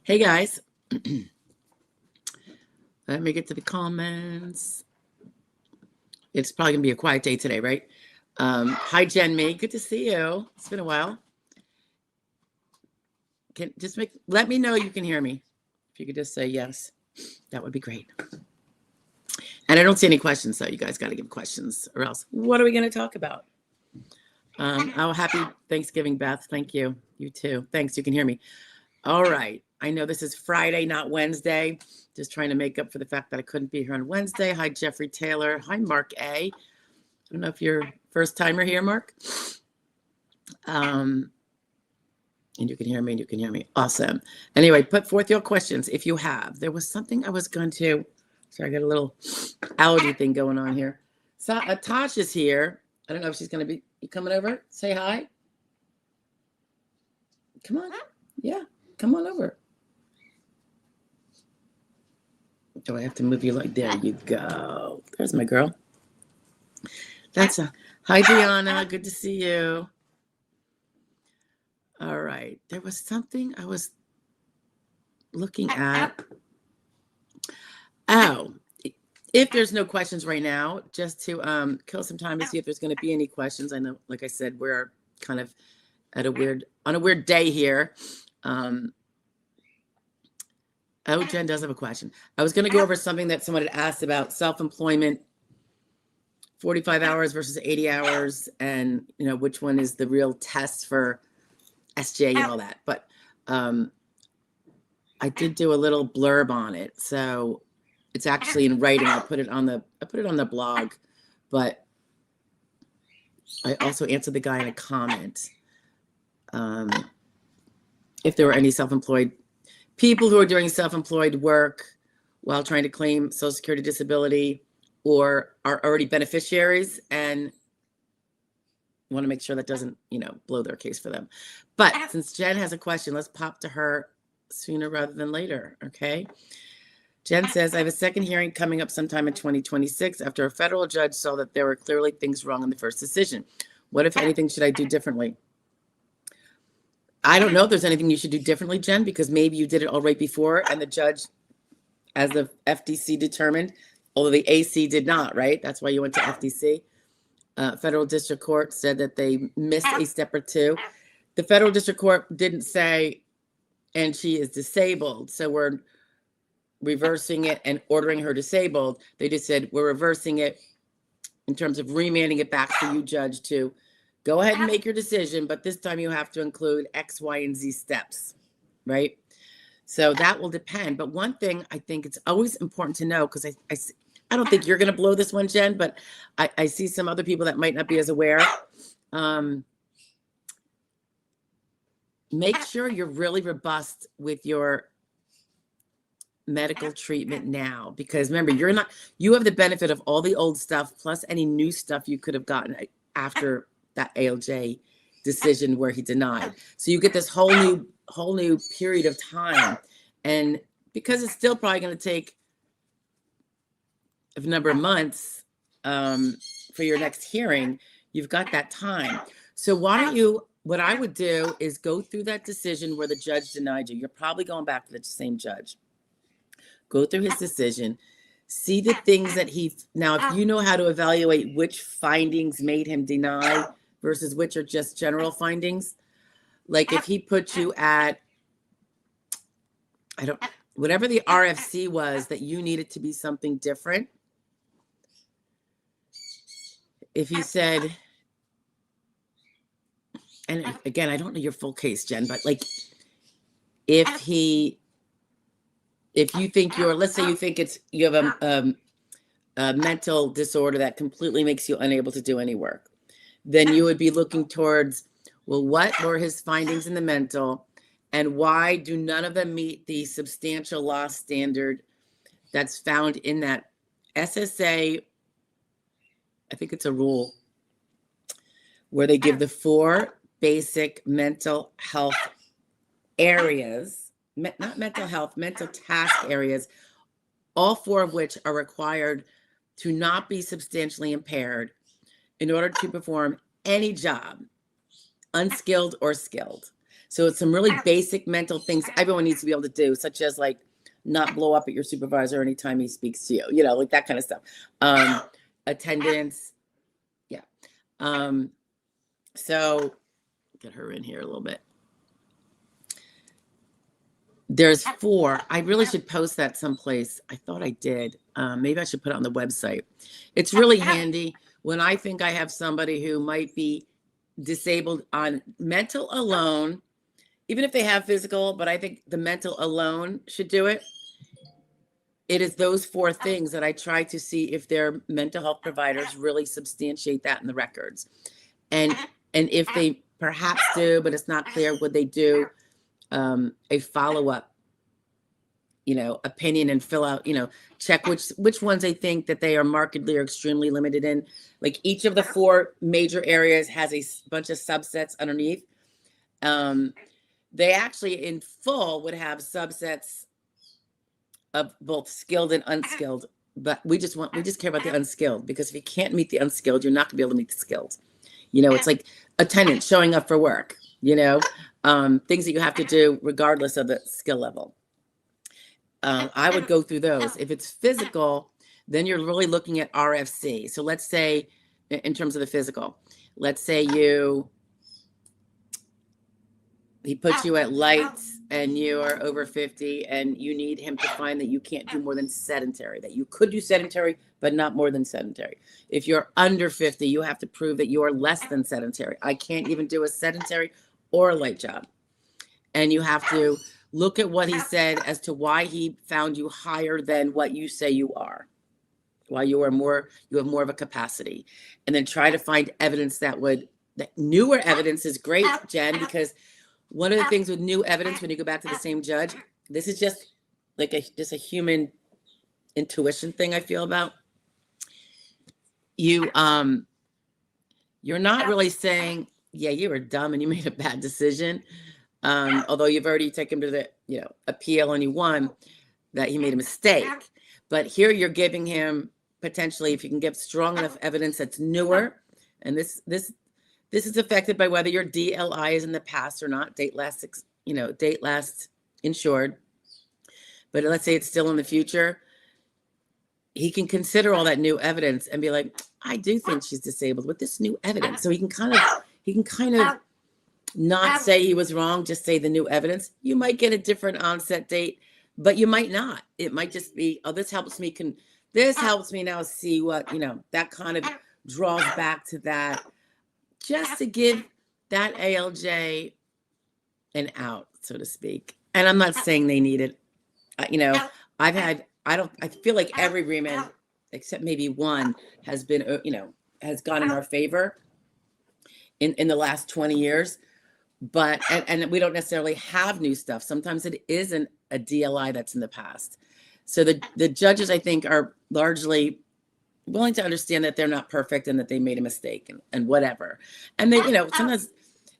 Hey guys, let me get to the comments. It's probably gonna be a quiet day today, right? Hi Jen May, good to see you. It's been a while. Let me know you can hear me. If you could just say yes, that would be great. And I don't see any questions, so you guys got to give questions, or else what are we going to talk about? Oh, happy Thanksgiving, Beth. Thank you. You too. Thanks. You can hear me. All right. I know this is Friday, not Wednesday. Just trying to make up for the fact that I couldn't be here on Wednesday. Hi, Jeffrey Taylor. Hi, Mark A. I don't know if you're first timer here, Mark. And you can hear me, and you can hear me. Awesome. Anyway, put forth your questions if you have. There was something I was going to. Sorry, I got a little allergy thing going on here. So Tasha's here. I don't know if she's going to be coming over. Say hi. Come on. Yeah, come on over. Do I have to move you like there? You go. There's my girl. That's a hi, Deanna. Good to see you. All right. There was something I was looking at. Oh, if there's no questions right now, just to kill some time to see if there's going to be any questions. I know, like I said, we're kind of on a weird day here. Oh, Jen does have a question. I was going to go over something that someone had asked about self-employment, 45 hours versus 80 hours, and which one is the real test for SJ and all that. But I did do a little blurb on it, so it's actually in writing. I put it on the blog, but I also answered the guy in a comment. If there were any self-employed people who are doing self-employed work while trying to claim Social Security disability or are already beneficiaries and want to make sure that doesn't, blow their case for them. But since Jen has a question, let's pop to her sooner rather than later, okay? Jen says, I have a second hearing coming up sometime in 2026 after a federal judge saw that there were clearly things wrong in the first decision. What, if anything, should I do differently? I don't know if there's anything you should do differently, Jen, because maybe you did it all right before and the judge, as the FDC determined, although the AC did not, right? That's why you went to FDC. Federal District Court said that they missed a step or two. The Federal District Court didn't say, and she is disabled, so we're reversing it and ordering her disabled. They just said, we're reversing it in terms of remanding it back to you, Judge, to go ahead and make your decision, but this time you have to include X, Y, and Z steps, right? So that will depend. But one thing I think it's always important to know, because I don't think you're going to blow this one, Jen, but I see some other people that might not be as aware. Make sure you're really robust with your medical treatment now, because remember, you have the benefit of all the old stuff plus any new stuff you could have gotten after that ALJ decision where he denied. So you get this whole new period of time. And because it's still probably going to take a number of months for your next hearing, you've got that time. So what I would do is go through that decision where the judge denied you. You're probably going back to the same judge. Go through his decision, see the things that now if you know how to evaluate which findings made him deny versus which are just general findings, like if he put you at, whatever the RFC was that you needed to be something different. If he said, and again, I don't know your full case, Jen, but like if you think let's say you think you have a mental disorder that completely makes you unable to do any work. then you would be looking towards, well, what were his findings in the mental, and why do none of them meet the substantial loss standard that's found in that SSA? I think it's a rule where they give the 4 basic mental health areas, not mental health, mental task areas, all 4 of which are required to not be substantially impaired in order to perform any job, unskilled or skilled. So it's some really basic mental things everyone needs to be able to do, such as like not blow up at your supervisor anytime he speaks to you, like that kind of stuff. Attendance. Yeah. So get her in here a little bit. There's 4. I really should post that someplace. I thought I did. Maybe I should put it on the website. It's really handy when I think I have somebody who might be disabled on mental alone, even if they have physical, but I think the mental alone should do it. It is those 4 things that I try to see if their mental health providers really substantiate that in the records. And if they perhaps do, but it's not clear, would they do a follow-up, opinion and fill out, check which ones they think that they are markedly or extremely limited in. Like each of the 4 major areas has a bunch of subsets underneath. They actually in full would have subsets of both skilled and unskilled, but we just care about the unskilled, because if you can't meet the unskilled, you're not gonna be able to meet the skilled. It's like attendance, showing up for work, things that you have to do regardless of the skill level. I would go through those. If it's physical, then you're really looking at RFC. So let's say in terms of the physical, let's say he puts you at lights and you are over 50 and you need him to find that you can't do more than sedentary, that you could do sedentary, but not more than sedentary. If you're under 50, you have to prove that you are less than sedentary. I can't even do a sedentary or a light job. And you have to look at what he said as to why he found you higher than what you say you are, why you have more of a capacity, and then try to find evidence that newer evidence is great, Jen, because one of the things with new evidence, when you go back to the same judge, this is just like a human intuition thing I feel about. You're not really saying, yeah, you were dumb and you made a bad decision. Although you've already taken him to the, appeal and you won, that he made a mistake. But here you're giving him potentially, if you can give strong enough evidence that's newer, and this is affected by whether your DLI is in the past or not, date last insured. But let's say it's still in the future. He can consider all that new evidence and be like, I do think she's disabled with this new evidence. So he can kind of not say he was wrong, just say the new evidence. You might get a different onset date, but you might not. It might just be, oh, this helps me now see what, that kind of draws back to that, just to give that ALJ an out, so to speak. And I'm not saying they need it. I feel like every remand, except maybe one, has been, has gone in our favor in the last 20 years. But, and we don't necessarily have new stuff. Sometimes it isn't a DLI that's in the past. So the judges, I think, are largely willing to understand that they're not perfect and that they made a mistake and whatever. And they, sometimes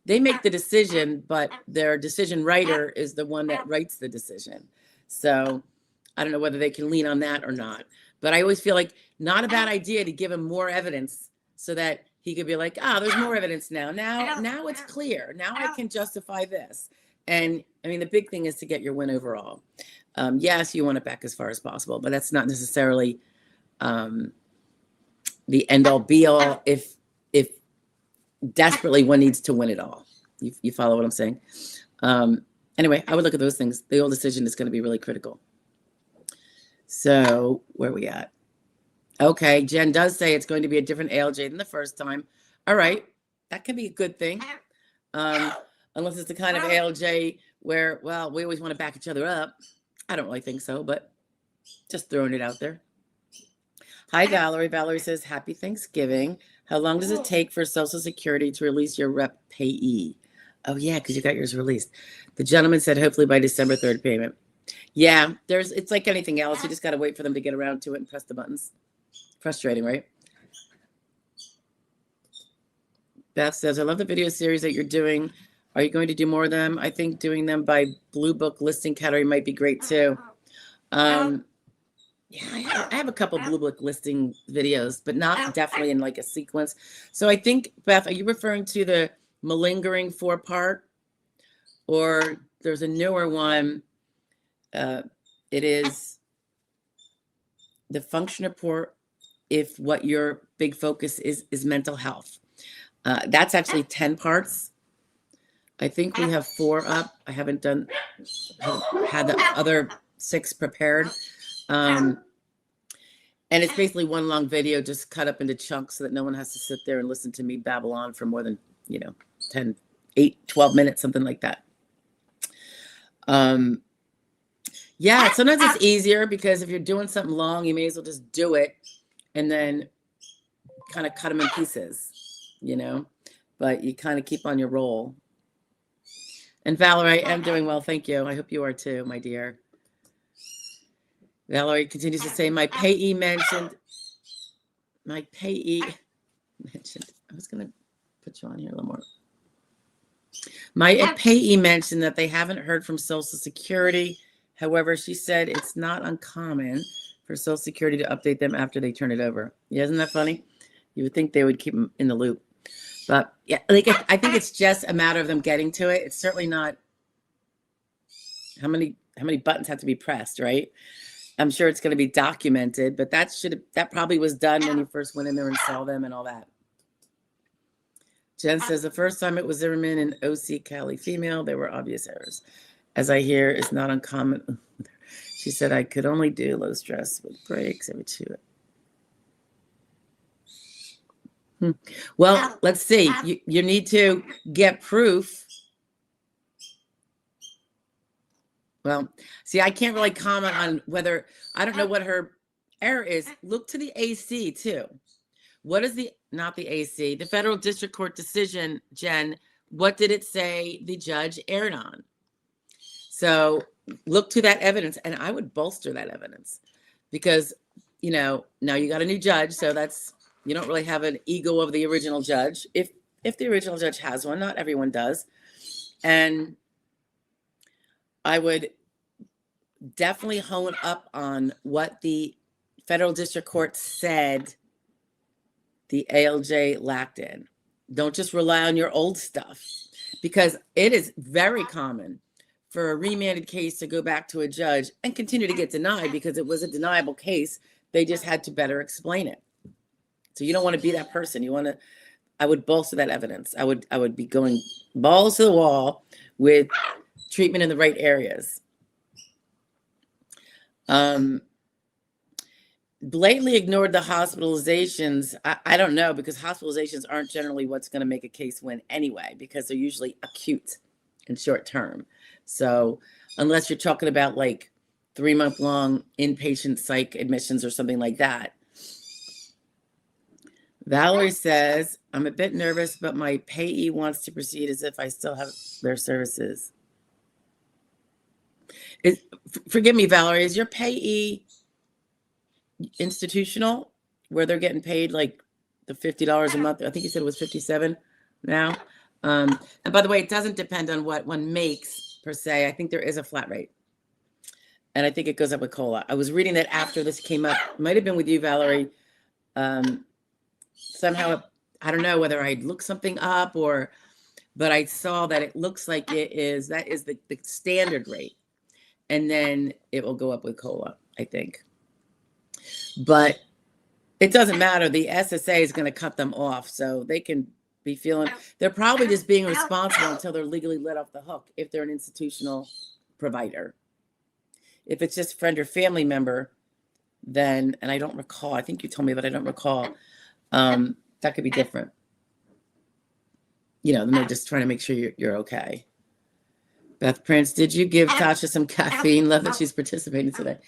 they make the decision, but their decision writer is the one that writes the decision. So I don't know whether they can lean on that or not. But I always feel like not a bad idea to give him more evidence so that he could be like, there's more evidence now. Now it's clear. Now I can justify this. And I mean, the big thing is to get your win overall. Yes, you want it back as far as possible, but that's not necessarily the end all be all if desperately one needs to win it all. You follow what I'm saying? Anyway, I would look at those things. The old decision is going to be really critical. So where are we at? Okay, Jen does say it's going to be a different ALJ than the first time. All right, that can be a good thing. Unless it's the kind of ALJ where, well, we always want to back each other up. I don't really think so, but just throwing it out there. Hi, Valerie. Valerie says, happy Thanksgiving. How long does it take for Social Security to release your rep payee? Oh, yeah, because you got yours released. The gentleman said hopefully by December 3rd payment. Yeah, it's like anything else. You just got to wait for them to get around to it and press the buttons. Frustrating, right? Beth says, I love the video series that you're doing. Are you going to do more of them? I think doing them by Blue Book listing category might be great too. Yeah, I have a couple Blue Book listing videos, but not definitely in like a sequence. So I think, Beth, are you referring to the malingering 4-part? Or there's a newer one. It is the function report if what your big focus is mental health. That's actually 10 parts. I think we have 4 up. I haven't had the other 6 prepared. And it's basically one long video just cut up into chunks so that no one has to sit there and listen to me babble on for more than, 10, 8, 12 minutes, something like that. Yeah, sometimes it's easier because if you're doing something long, you may as well just do it and then kind of cut them in pieces, but you kind of keep on your roll. And Valerie, I am doing well. Thank you. I hope you are too, my dear. Valerie continues to say, my payee mentioned, I was going to put you on here a little more. My payee mentioned that they haven't heard from Social Security. However, she said it's not uncommon for Social Security to update them after they turn it over. Yeah, isn't that funny? You would think they would keep them in the loop. But yeah, I think it's just a matter of them getting to it. It's certainly not how many buttons have to be pressed, right? I'm sure it's going to be documented, but that probably was done when you first went in there and saw them and all that. Jen says the first time it was Zimmerman and OC Cali female, there were obvious errors. As I hear, it's not uncommon. She said I could only do low stress with breaks every 2. Well, let's see. You need to get proof. Well, see, I can't really comment on whether, I don't know what her error is. Look to the AC too. What is not the AC, the federal district court decision, Jen, what did it say the judge erred on? So look to that evidence, and I would bolster that evidence because, now you got a new judge, so you don't really have an ego of the original judge. If the original judge has one, not everyone does. And I would definitely hone up on what the federal district court said the ALJ lacked in. Don't just rely on your old stuff, because it is very common for a remanded case to go back to a judge and continue to get denied because it was a deniable case. They just had to better explain it. So you don't want to be that person. I would bolster that evidence. I would be going balls to the wall with treatment in the right areas. Blatantly ignored the hospitalizations. I don't know, because hospitalizations aren't generally what's going to make a case win anyway, because they're usually acute and short term. So unless you're talking about like 3-month-long inpatient psych admissions or something like that. Valerie says, I'm a bit nervous, but my payee wants to proceed as if I still have their services. Forgive me, Valerie, is your payee institutional where they're getting paid like the $50 a month? I think you said it was $57 now. And by the way, it doesn't depend on what one makes per se. I think there is a flat rate. And I think it goes up with COLA. I was reading that after this came up. It might have been with you, Valerie. Somehow, I don't know whether I looked something up but I saw that it looks like that is the standard rate. And then it will go up with COLA, I think. But it doesn't matter. The SSA is going to cut them off. So they can be they're probably just being responsible until they're legally let off the hook if they're an institutional provider. If it's just a friend or family member, then, and I don't recall, I think you told me, but I don't recall, that could be different. Then they're just trying to make sure you're okay. Beth Prince, did you give Tasha some caffeine? Love that she's participating today.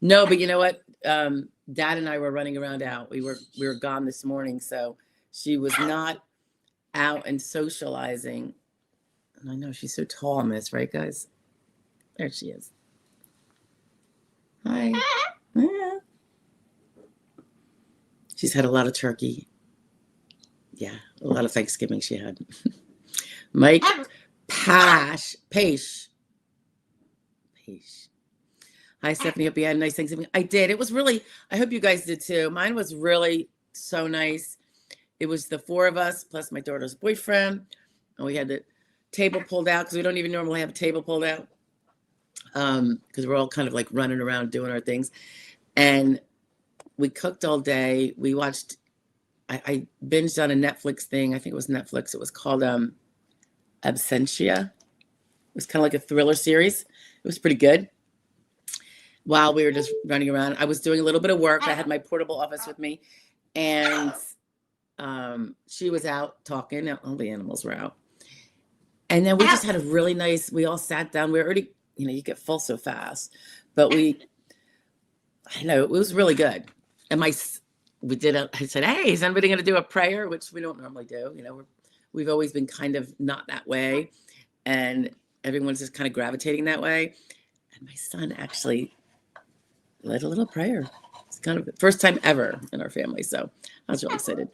No, but you know what? Dad and I were running around out. We were gone this morning, so She was not out and socializing. And I know she's so tall in this, right, guys? There she is. Hi. Yeah. She's had a lot of turkey. Yeah, a lot of Thanksgiving she had. Mike Pash. Hi, Stephanie. Hope you had a nice Thanksgiving. I did. It was really, I hope you guys did too. Mine was really so nice. It was the 4 of us plus my daughter's boyfriend. And we had the table pulled out because we don't even normally have a table pulled out. Because we're all kind of like running around doing our things. And we cooked all day. We watched, I binged on a Netflix thing. I think it was Netflix. It was called Absentia. It was kind of like a thriller series. It was pretty good. While we were just running around, I was doing a little bit of work. I had my portable office with me, and she was out talking. All the animals were out. And then we just had a really nice, we all sat down. We were already, you get full so fast. But I know, it was really good. And I said, hey, is anybody going to do a prayer? Which we don't normally do. We've always been kind of not that way. And everyone's just kind of gravitating that way. And my son actually led a little prayer. It's kind of the first time ever in our family. So I was really excited.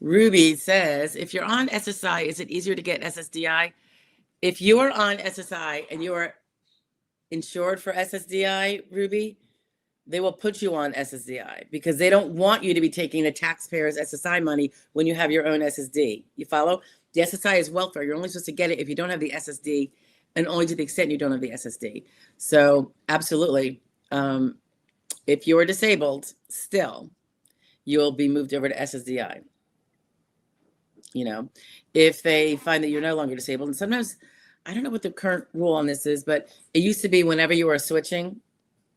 Ruby says, if you're on SSI, is it easier to get SSDI? If you are on SSI and you are insured for SSDI, Ruby, they will put you on SSDI because they don't want you to be taking the taxpayers' SSI money when you have your own SSD. You follow? The SSI is welfare. You're only supposed to get it if you don't have the SSD, and only to the extent you don't have the SSD. So absolutely, if you're disabled, still, you'll be moved over to SSDI. If they find that you're no longer disabled, and sometimes, I don't know what the current rule on this is, but it used to be whenever you were switching,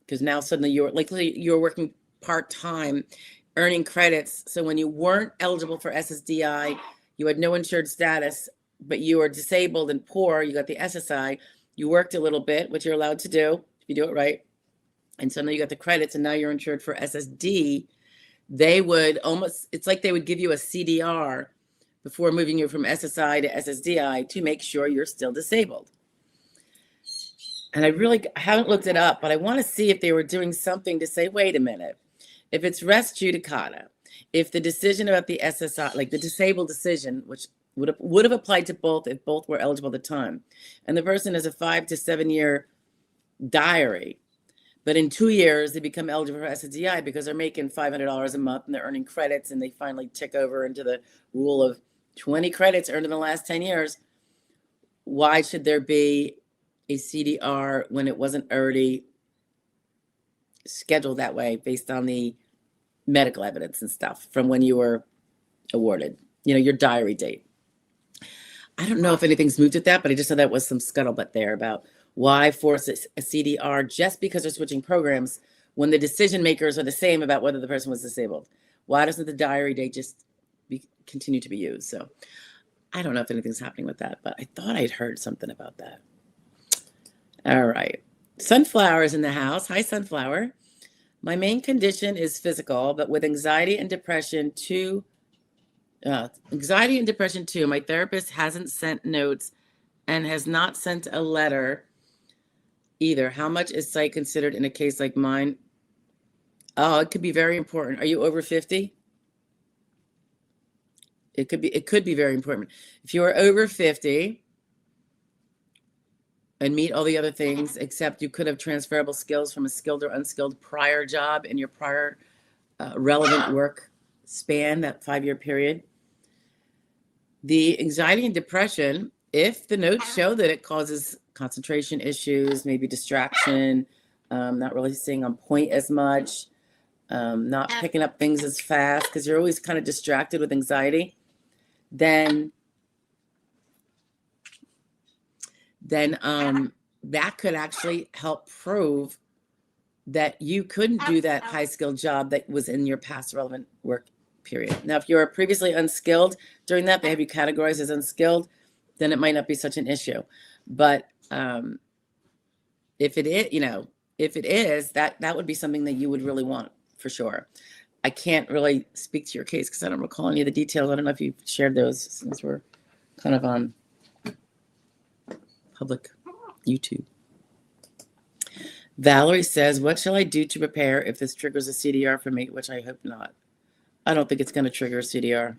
because now suddenly you're working part-time, earning credits. So when you weren't eligible for SSDI, you had no insured status, but you were disabled and poor, you got the SSI, you worked a little bit, which you're allowed to do if you do it right. And suddenly you got the credits and now you're insured for SSD. They would it's like they would give you a CDR before moving you from SSI to SSDI to make sure you're still disabled. And I haven't looked it up, but I want to see if they were doing something to say, wait a minute, if it's res judicata, if the decision about the SSI, like the disabled decision, which would have applied to both if both were eligible at the time, and the person has a 5 to 7 year diary, but in 2 years they become eligible for SSDI because they're making $500 a month and they're earning credits, and they finally tick over into the rule of 20 credits earned in the last 10 years. Why should there be a CDR when it wasn't already scheduled that way based on the medical evidence and stuff from when you were awarded, your diary date? I don't know if anything's moved with that, but I just saw that was some scuttlebutt there about why force a CDR just because they're switching programs when the decision makers are the same about whether the person was disabled. Why doesn't the diary date just continue to be used? So I don't know if anything's happening with that, but I thought I'd heard something about that. All right. Sunflower is in the house. Hi, Sunflower. My main condition is physical, but with anxiety and depression too. My therapist hasn't sent notes and has not sent a letter either. How much is psych considered in a case like mine? Oh, it could be very important. Are you over 50? It could be very important. If you are over 50 and meet all the other things, except you could have transferable skills from a skilled or unskilled prior job in your prior relevant work span, that 5-year period. The anxiety and depression, if the notes show that it causes concentration issues, maybe distraction, not really staying on point as much, not picking up things as fast because you're always kind of distracted with anxiety, then that could actually help prove that you couldn't do that high skilled job that was in your past relevant work period. Now, if you're previously unskilled during that, they have you categorized as unskilled, then it might not be such an issue. But if it is, that would be something that you would really want for sure. I can't really speak to your case because I don't recall any of the details. I don't know if you've shared those since we're kind of on public YouTube. Valerie says, what shall I do to prepare if this triggers a CDR for me, which I hope not. I don't think it's going to trigger a CDR.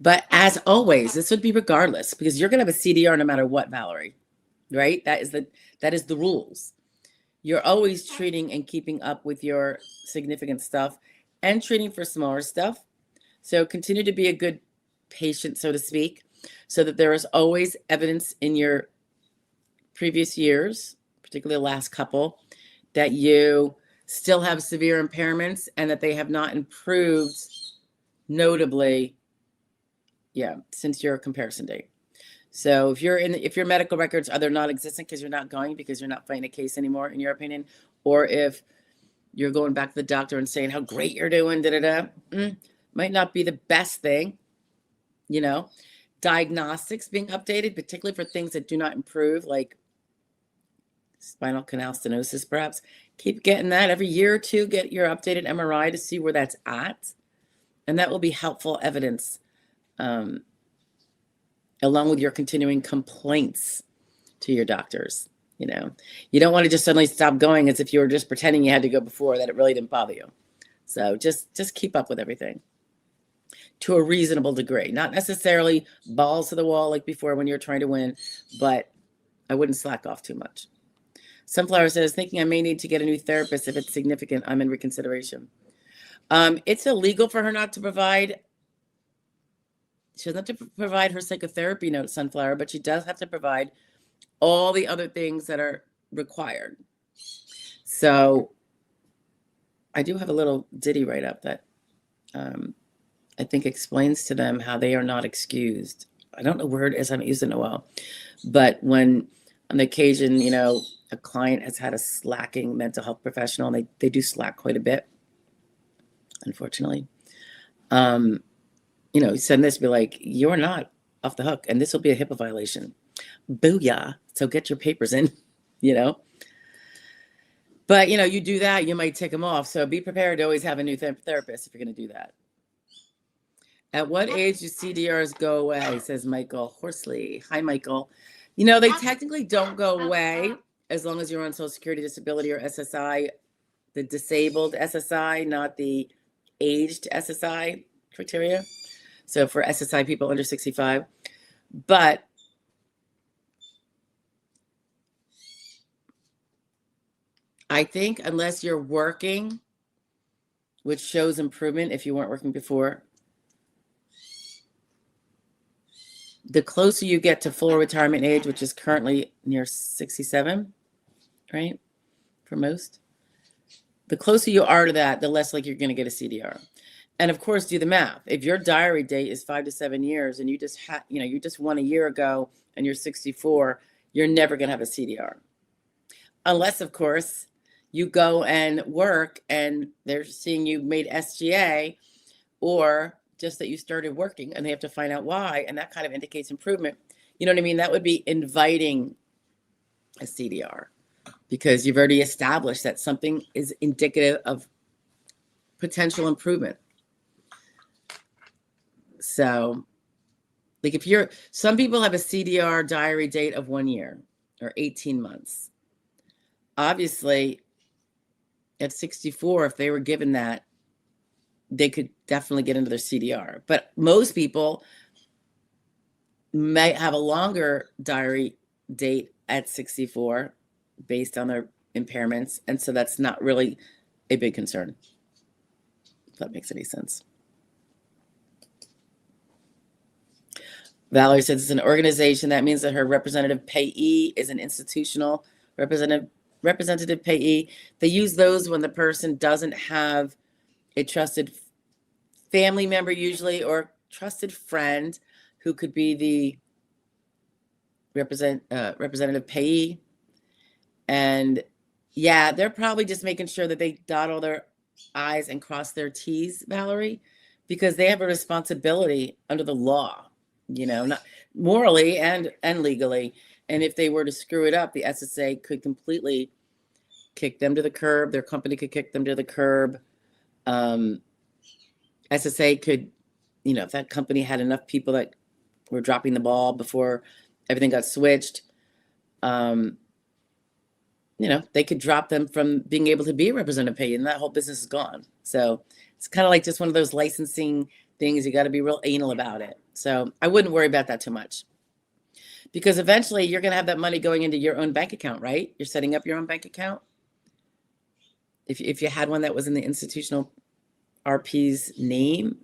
But as always, this would be regardless, because you're going to have a CDR no matter what, Valerie, right? That is the rules. You're always treating and keeping up with your significant stuff and treating for smaller stuff. So continue to be a good patient, so to speak, so that there is always evidence in your previous years, particularly the last couple, that you still have severe impairments and that they have not improved notably, since your comparison date. So if your medical records are not existent because you're not going, because you're not fighting a case anymore, in your opinion, or if you're going back to the doctor and saying how great you're doing, might not be the best thing, Diagnostics being updated, particularly for things that do not improve, like spinal canal stenosis, perhaps. Keep getting that every year or two. Get your updated MRI to see where that's at, and that will be helpful evidence, along with your continuing complaints to your doctors. You don't want to just suddenly stop going as if you were just pretending you had to go before, that it really didn't bother you. So just keep up with everything to a reasonable degree, not necessarily balls to the wall like before when you're trying to win, but I wouldn't slack off too much. Sunflower says, thinking I may need to get a new therapist if it's significant. I'm in reconsideration. It's illegal for her not to provide. She doesn't have to provide her psychotherapy note, Sunflower, but she does have to provide all the other things that are required. So I do have a little ditty write up that I think explains to them how they are not excused. I don't know where it is. I haven't used it in a while. But when on the occasion, a client has had a slacking mental health professional, and they do slack quite a bit, unfortunately. Send this, be like, you're not off the hook, and this will be a HIPAA violation. Booyah. So get your papers in, But, you do that, you might tick them off. So be prepared to always have a new therapist if you're going to do that. At what age do CDRs go away, says Michael Horsley. Hi, Michael. They technically don't go away as long as you're on Social Security Disability or SSI, the disabled SSI, not the aged SSI criteria. So for SSI people under 65. But I think unless you're working, which shows improvement if you weren't working before, the closer you get to full retirement age, which is currently near 67, right, for most, the closer you are to that, the less like you're going to get a CDR. And of course, do the math. If your diary date is 5 to 7 years and you just you just won a year ago and you're 64, you're never going to have a CDR. Unless, of course, you go and work and they're seeing you made SGA, or just that you started working and they have to find out why, and that kind of indicates improvement. You know what I mean? That would be inviting a CDR because you've already established that something is indicative of potential improvement. So, like some people have a CDR diary date of 1 year or 18 months. Obviously, at 64, if they were given that, they could definitely get into their CDR. But most people might have a longer diary date at 64 based on their impairments. And so that's not really a big concern, if that makes any sense. Valerie says it's an organization. That means that her representative payee is an institutional representative payee. They use those when the person doesn't have a trusted family member usually, or trusted friend who could be the representative payee. And they're probably just making sure that they dot all their I's and cross their T's, Valerie, because they have a responsibility under the law, not morally and legally. And if they were to screw it up, the SSA could completely kick them to the curb. Their company could kick them to the curb. SSA could, if that company had enough people that were dropping the ball before everything got switched, they could drop them from being able to be a representative payee, and that whole business is gone. So it's kind of like just one of those licensing things. You got to be real anal about it. So I wouldn't worry about that too much, because eventually you're going to have that money going into your own bank account, right? You're setting up your own bank account. If you had one that was in the institutional RP's name,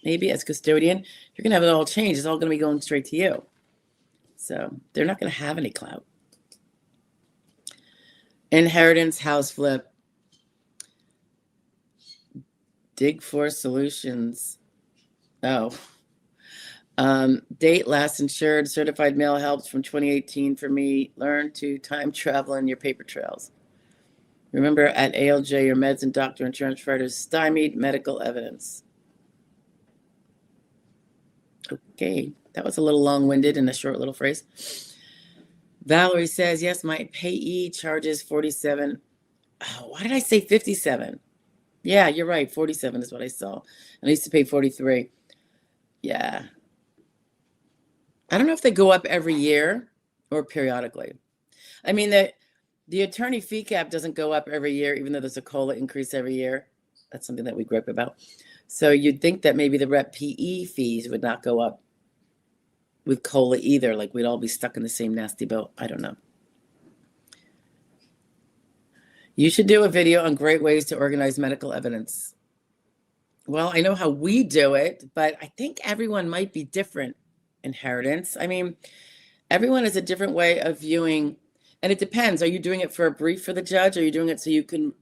maybe as custodian, you're going to have it all changed. It's all going to be going straight to you. So they're not going to have any clout. Inheritance, house flip, dig for solutions. Oh, date last insured, certified mail helps from 2018 for me. Learn to time travel in your paper trails. Remember at ALJ, your meds and doctor insurance providers stymied medical evidence. Okay, that was a little long-winded in a short little phrase. Valerie says, yes, my payee charges 47. Oh, why did I say 57? Yeah, you're right. 47 is what I saw. And I used to pay 43. Yeah. I don't know if they go up every year or periodically. I mean, the attorney fee cap doesn't go up every year, even though there's a COLA increase every year. That's something that we gripe about. So you'd think that maybe the rep PE fees would not go up with COLA either. Like we'd all be stuck in the same nasty boat. I don't know. You should do a video on great ways to organize medical evidence. Well, I know how we do it, but I think everyone might be different. Inheritance. I mean, everyone has a different way of viewing, and it depends. Are you doing it for a brief for the judge? Or are you doing it so you can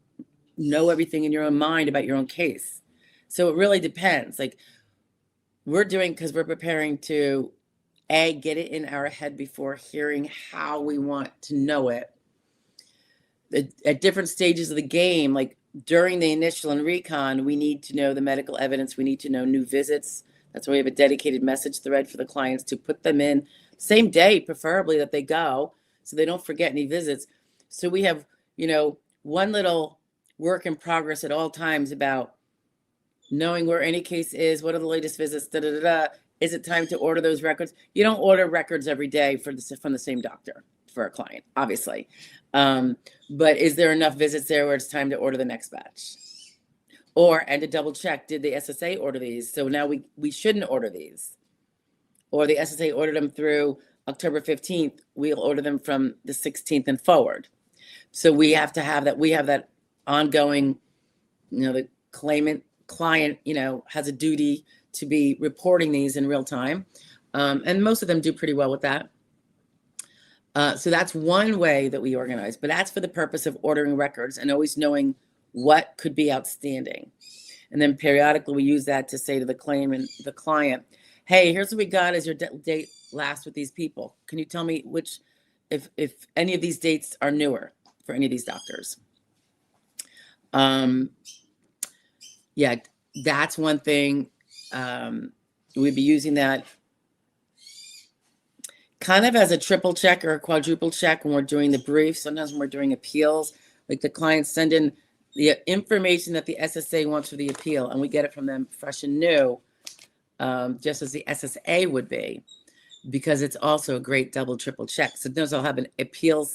know everything in your own mind about your own case? So it really depends. Like we're doing, because we're preparing to get it in our head before hearing how we want to know it. At different stages of the game, like during the initial and recon, we need to know the medical evidence. We need to know new visits. That's why we have a dedicated message thread for the clients to put them in same day, preferably, that they go, so they don't forget any visits. So we have, one little work in progress at all times about knowing where any case is, what are the latest visits, Is it time to order those records? You don't order records every day from the same doctor for a client, obviously. But is there enough visits there where it's time to order the next batch? And to double check, did the SSA order these? So now we shouldn't order these. Or the SSA ordered them through October 15th. We'll order them from the 16th and forward. So we have to have that. We have that ongoing, the client, has a duty to be reporting these in real time. And most of them do pretty well with that. So that's one way that we organize, but that's for the purpose of ordering records and always knowing what could be outstanding. And then periodically we use that to say to the claimant, the client, hey, here's what we got as your date last with these people. Can you tell me if any of these dates are newer for any of these doctors? Yeah, that's one thing. We'd be using that kind of as a triple check or a quadruple check when we're doing the brief. Sometimes when we're doing appeals, like the clients send in the information that the SSA wants for the appeal, and we get it from them fresh and new, just as the SSA would be, because it's also a great double, triple check. So sometimes I'll have an appeal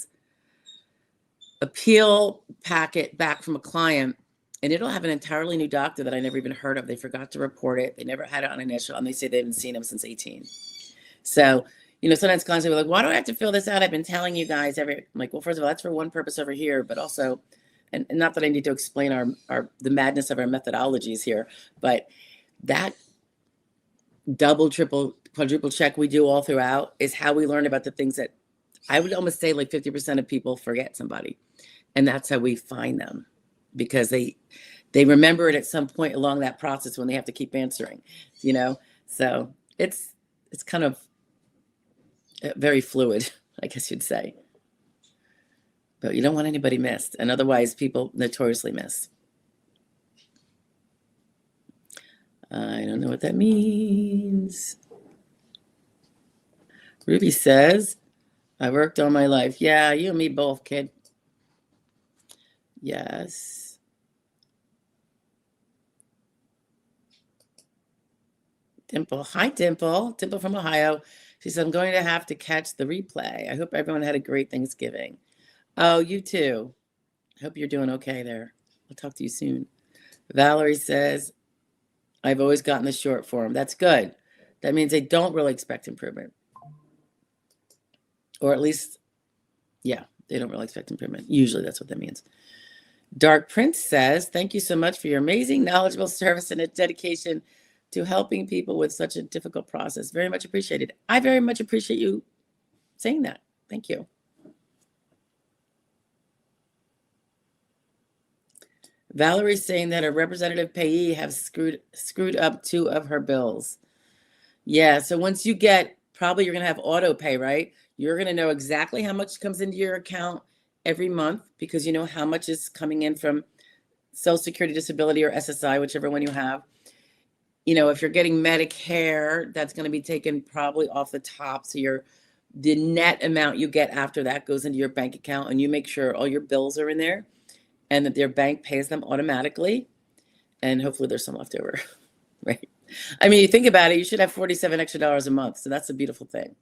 packet back from a client, and it'll have an entirely new doctor that I never even heard of. They forgot to report it. They never had it on initial, and they say they haven't seen him since 18. So, sometimes clients will be like, why do I have to fill this out? I've been telling you guys I'm like, well, first of all, that's for one purpose over here, but also, and not that I need to explain the madness of our methodologies here, but that double, triple, quadruple check we do all throughout is how we learn about the things that I would almost say like 50% of people forget somebody. And that's how we find them, because they remember it at some point along that process when they have to keep answering, so it's kind of very fluid, I guess you'd say. But you don't want anybody missed, and otherwise people notoriously miss. I don't know what that means. Ruby says, I worked all my life. Yeah, you and me both, kid. Yes. Dimple. Hi, Dimple. Dimple from Ohio. She said, I'm going to have to catch the replay. I hope everyone had a great Thanksgiving. Oh, you too. I hope you're doing okay there. I'll talk to you soon. Valerie says, I've always gotten the short form. That's good. That means they don't really expect improvement. Or at least, yeah, they don't really expect improvement. Usually that's what that means. Dark Prince says, thank you so much for your amazing, knowledgeable service and dedication to helping people with such a difficult process. Very much appreciated. I very much appreciate you saying that. Thank you. Valerie's saying that a representative payee have screwed up 2 of her bills. Yeah, so once you get, probably you're going to have auto pay, right? You're going to know exactly how much comes into your account every month because you know how much is coming in from Social Security, Disability, or SSI, whichever one you have. You know, if you're getting Medicare, that's going to be taken probably off the top. So the net amount you get after that goes into your bank account, and you make sure all your bills are in there and that their bank pays them automatically. And hopefully there's some left over, right? I mean, you think about it, you should have $47 extra a month. So that's a beautiful thing.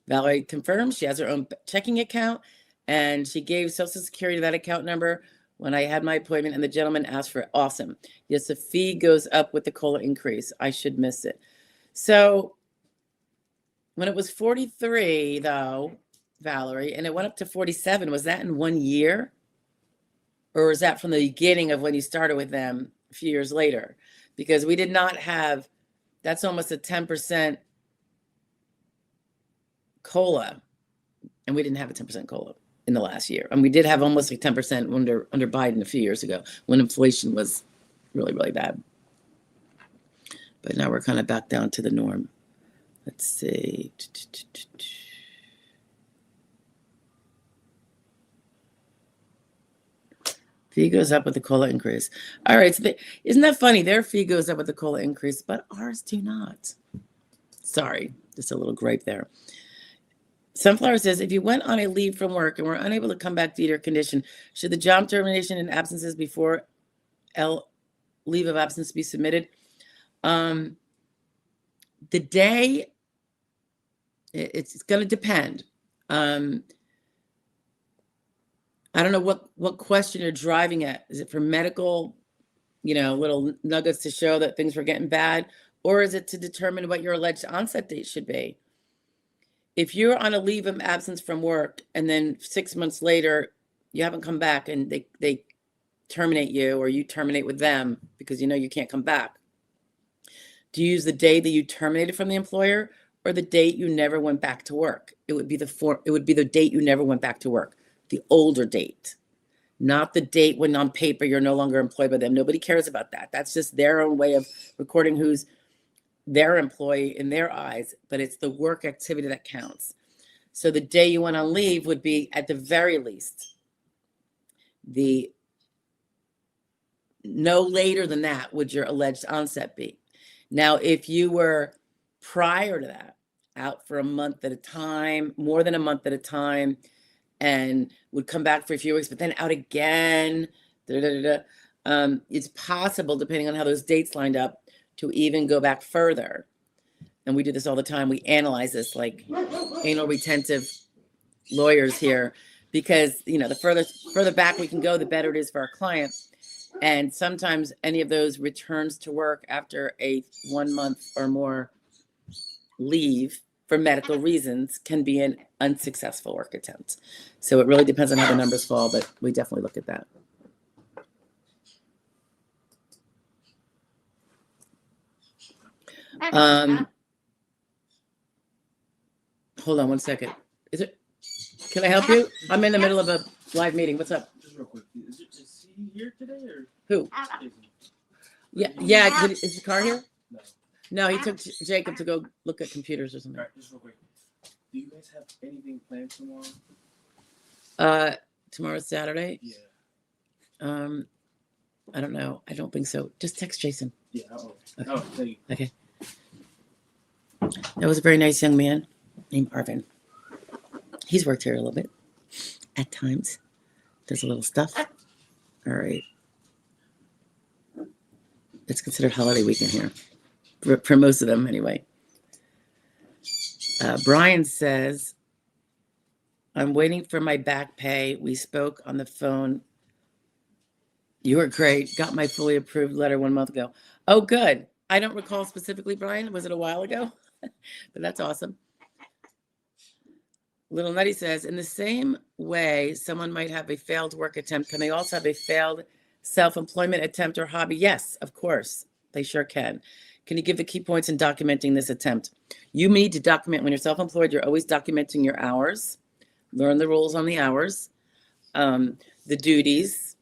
Valerie confirms she has her own checking account, and she gave Social Security that account number when I had my appointment, and the gentleman asked for it. Awesome. Yes, the fee goes up with the COLA increase. I should miss it. So when it was 43, though, Valerie, and it went up to 47, was that in 1 year? Or was that from the beginning of when you started with them a few years later? Because we did not have, that's almost a 10% COLA, and we didn't have a 10% COLA in the last year. And we did have almost like 10% under Biden a few years ago when inflation was really, really bad. But now we're kind of back down to the norm. Let's see. Fee goes up with the COLA increase. All right, so isn't that funny? Their fee goes up with the COLA increase, but ours do not. Sorry, just a little gripe there. Sunflower says, if you went on a leave from work and were unable to come back due to your condition, should the job termination and absences before leave of absence be submitted? The day, it's going to depend. I don't know what question you're driving at. Is it for medical, little nuggets to show that things were getting bad? Or is it to determine what your alleged onset date should be? If you're on a leave of absence from work and then 6 months later, you haven't come back and they terminate you, or you terminate with them because you can't come back, do you use the day that you terminated from the employer or the date you never went back to work? It would be the date you never went back to work. The older date, not the date when on paper you're no longer employed by them. Nobody cares about that. That's just their own way of recording who's their employee in their eyes, but it's the work activity that counts. So the day you went on leave would be, at the very least, no later than that would your alleged onset be. Now, if you were prior to that, out for a month at a time, more than a month at a time, and would come back for a few weeks, but then out again, it's possible, depending on how those dates lined up, to even go back further. And we do this all the time. We analyze this like anal retentive lawyers here, because the further back we can go, the better it is for our client. And sometimes any of those returns to work after a 1 month or more leave for medical reasons can be an unsuccessful work attempt. So it really depends on how the numbers fall, but we definitely look at that. Hold on 1 second. Can I help you? I'm in the middle of a live meeting. What's up? Just real quick. Is he here today or who? Yeah. Is the car here? No, he took Jacob to go look at computers or something. All right, just real quick. Do you guys have anything planned tomorrow? Tomorrow's Saturday? Yeah. I don't know. I don't think so. Just text Jason. Yeah. Okay. Oh, thank you. Okay. That was a very nice young man named Arvin. He's worked here a little bit at times. Does a little stuff. All right. It's considered holiday weekend here for most of them anyway. Brian says, I'm waiting for my back pay. We spoke on the phone. You were great. Got my fully approved letter 1 month ago. Oh, good. I don't recall specifically, Brian. Was it a while ago? But that's awesome. Little Nutty says, in the same way someone might have a failed work attempt, can they also have a failed self-employment attempt or hobby? Yes, of course. They sure can. Can you give the key points in documenting this attempt? You need to document when you're self-employed. You're always documenting your hours. Learn the rules on the hours, the duties.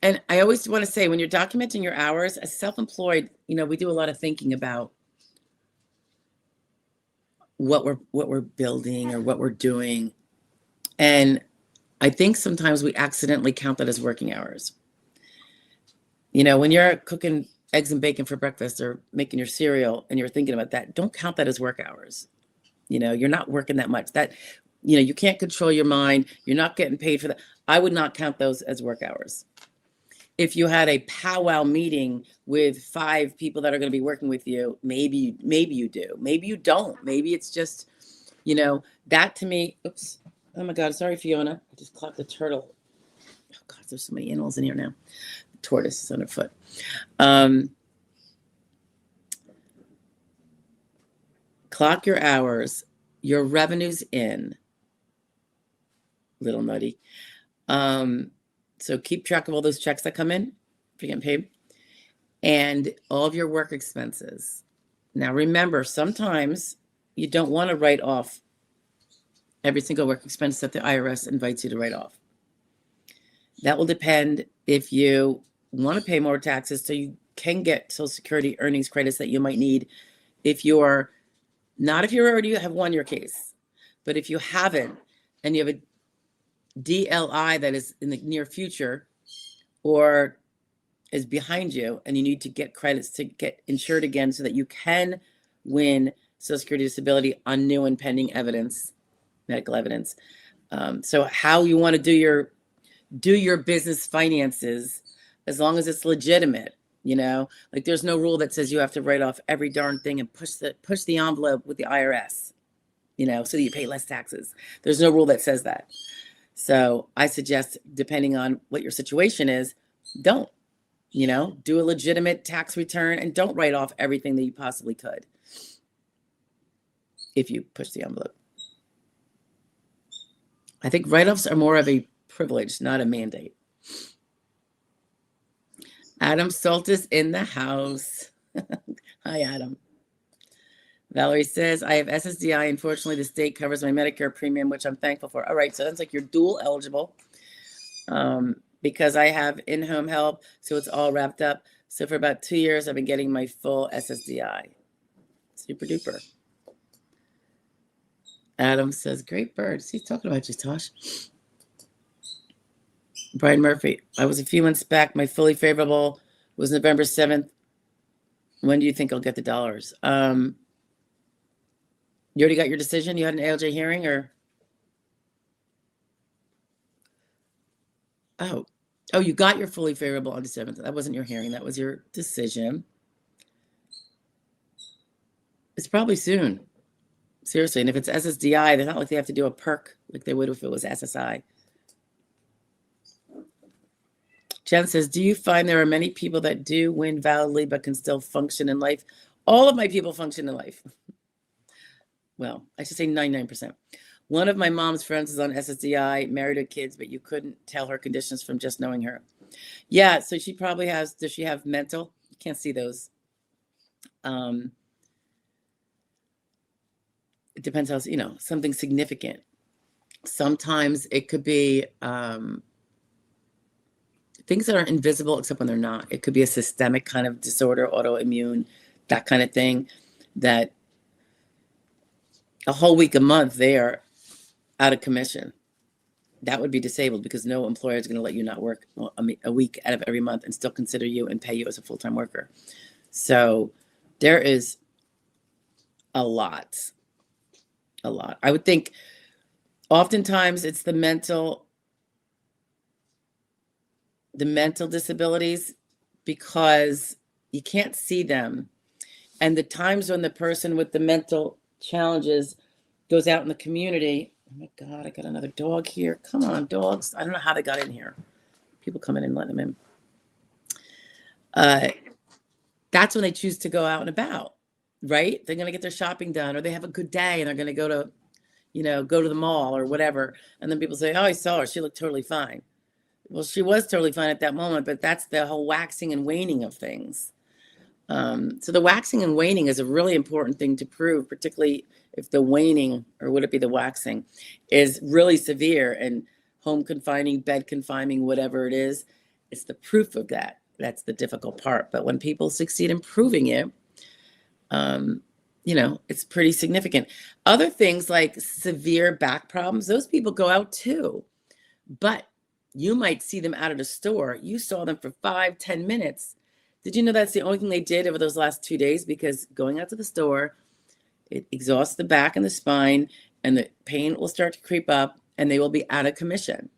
And I always want to say, when you're documenting your hours, as self-employed, we do a lot of thinking about what we're building or what we're doing. And I think sometimes we accidentally count that as working hours. When you're cooking eggs and bacon for breakfast or making your cereal and you're thinking about that, don't count that as work hours. You're not working that much. That, you can't control your mind. You're not getting paid for that. I would not count those as work hours. If you had a powwow meeting with 5 people that are going to be working with you, maybe you do. Maybe you don't. Maybe it's just, that to me. Oops. Oh my God. Sorry, Fiona. I just clocked the turtle. Oh God, there's so many animals in here now. The tortoise is underfoot. Clock your hours, your revenues in. Little Nutty. So keep track of all those checks that come in if you're getting paid, and all of your work expenses. Now, remember, sometimes you don't want to write off every single work expense that the IRS invites you to write off. That will depend if you want to pay more taxes so you can get Social Security earnings credits that you might need if you already have won your case. But if you haven't and you have a DLI that is in the near future or is behind you and you need to get credits to get insured again so that you can win Social Security disability on new and pending evidence, medical evidence. So how you want to do your business finances, as long as it's legitimate, like there's no rule that says you have to write off every darn thing and push the envelope with the IRS, so that you pay less taxes. There's no rule that says that. So I suggest, depending on what your situation is, don't, do a legitimate tax return and don't write off everything that you possibly could if you push the envelope. I think write-offs are more of a privilege, not a mandate. Adam Soltis in the house. Hi, Adam. Valerie says, I have SSDI. Unfortunately, the state covers my Medicare premium, which I'm thankful for. All right, so that's like you're dual eligible because I have in-home help, so it's all wrapped up. So for about 2 years, I've been getting my full SSDI. Super duper. Adam says, great birds. He's talking about you, Tosh. Brian Murphy, I was a few months back. My fully favorable was November 7th. When do you think I'll get the dollars? You already got your decision? You had an ALJ hearing or? Oh, you got your fully favorable on the 7th. That wasn't your hearing. That was your decision. It's probably soon. Seriously. And if it's SSDI, they're not like they have to do a perk like they would if it was SSI. Jen says, do you find there are many people that do win validly but can still function in life? All of my people function in life. Well, I should say 99%. One of my mom's friends is on SSDI, married with kids, but you couldn't tell her conditions from just knowing her. Yeah, so she probably has, does she have mental? You can't see those. It depends how, something significant. Sometimes it could be things that are invisible except when they're not. It could be a systemic kind of disorder, autoimmune, that kind of thing, that a whole week, a month, they are out of commission. That would be disabled because no employer is going to let you not work a week out of every month and still consider you and pay you as a full-time worker. So there is a lot. I would think oftentimes it's the mental disabilities because you can't see them. And the times when the person with the mental challenges goes out in the community, oh my God, I got another dog here. Come on, dogs. I don't know how they got in here. People come in and let them in. That's when they choose to go out and about, right? They're going to get their shopping done, or they have a good day and they're going to go to, go to the mall or whatever. And then people say, oh, I saw her. She looked totally fine. Well, she was totally fine at that moment, but that's the whole waxing and waning of things. So the waxing and waning is a really important thing to prove, particularly if the waning, or would it be the waxing, is really severe and home confining, bed confining, whatever it is. It's the proof of that. That's the difficult part. But when people succeed in proving it, it's pretty significant. Other things like severe back problems, those people go out too. But you might see them out at a store. You saw them for 5-10 minutes. Did you know that's the only thing they did over those last 2 days? Because going out to the store, it exhausts the back and the spine, and the pain will start to creep up, and they will be out of commission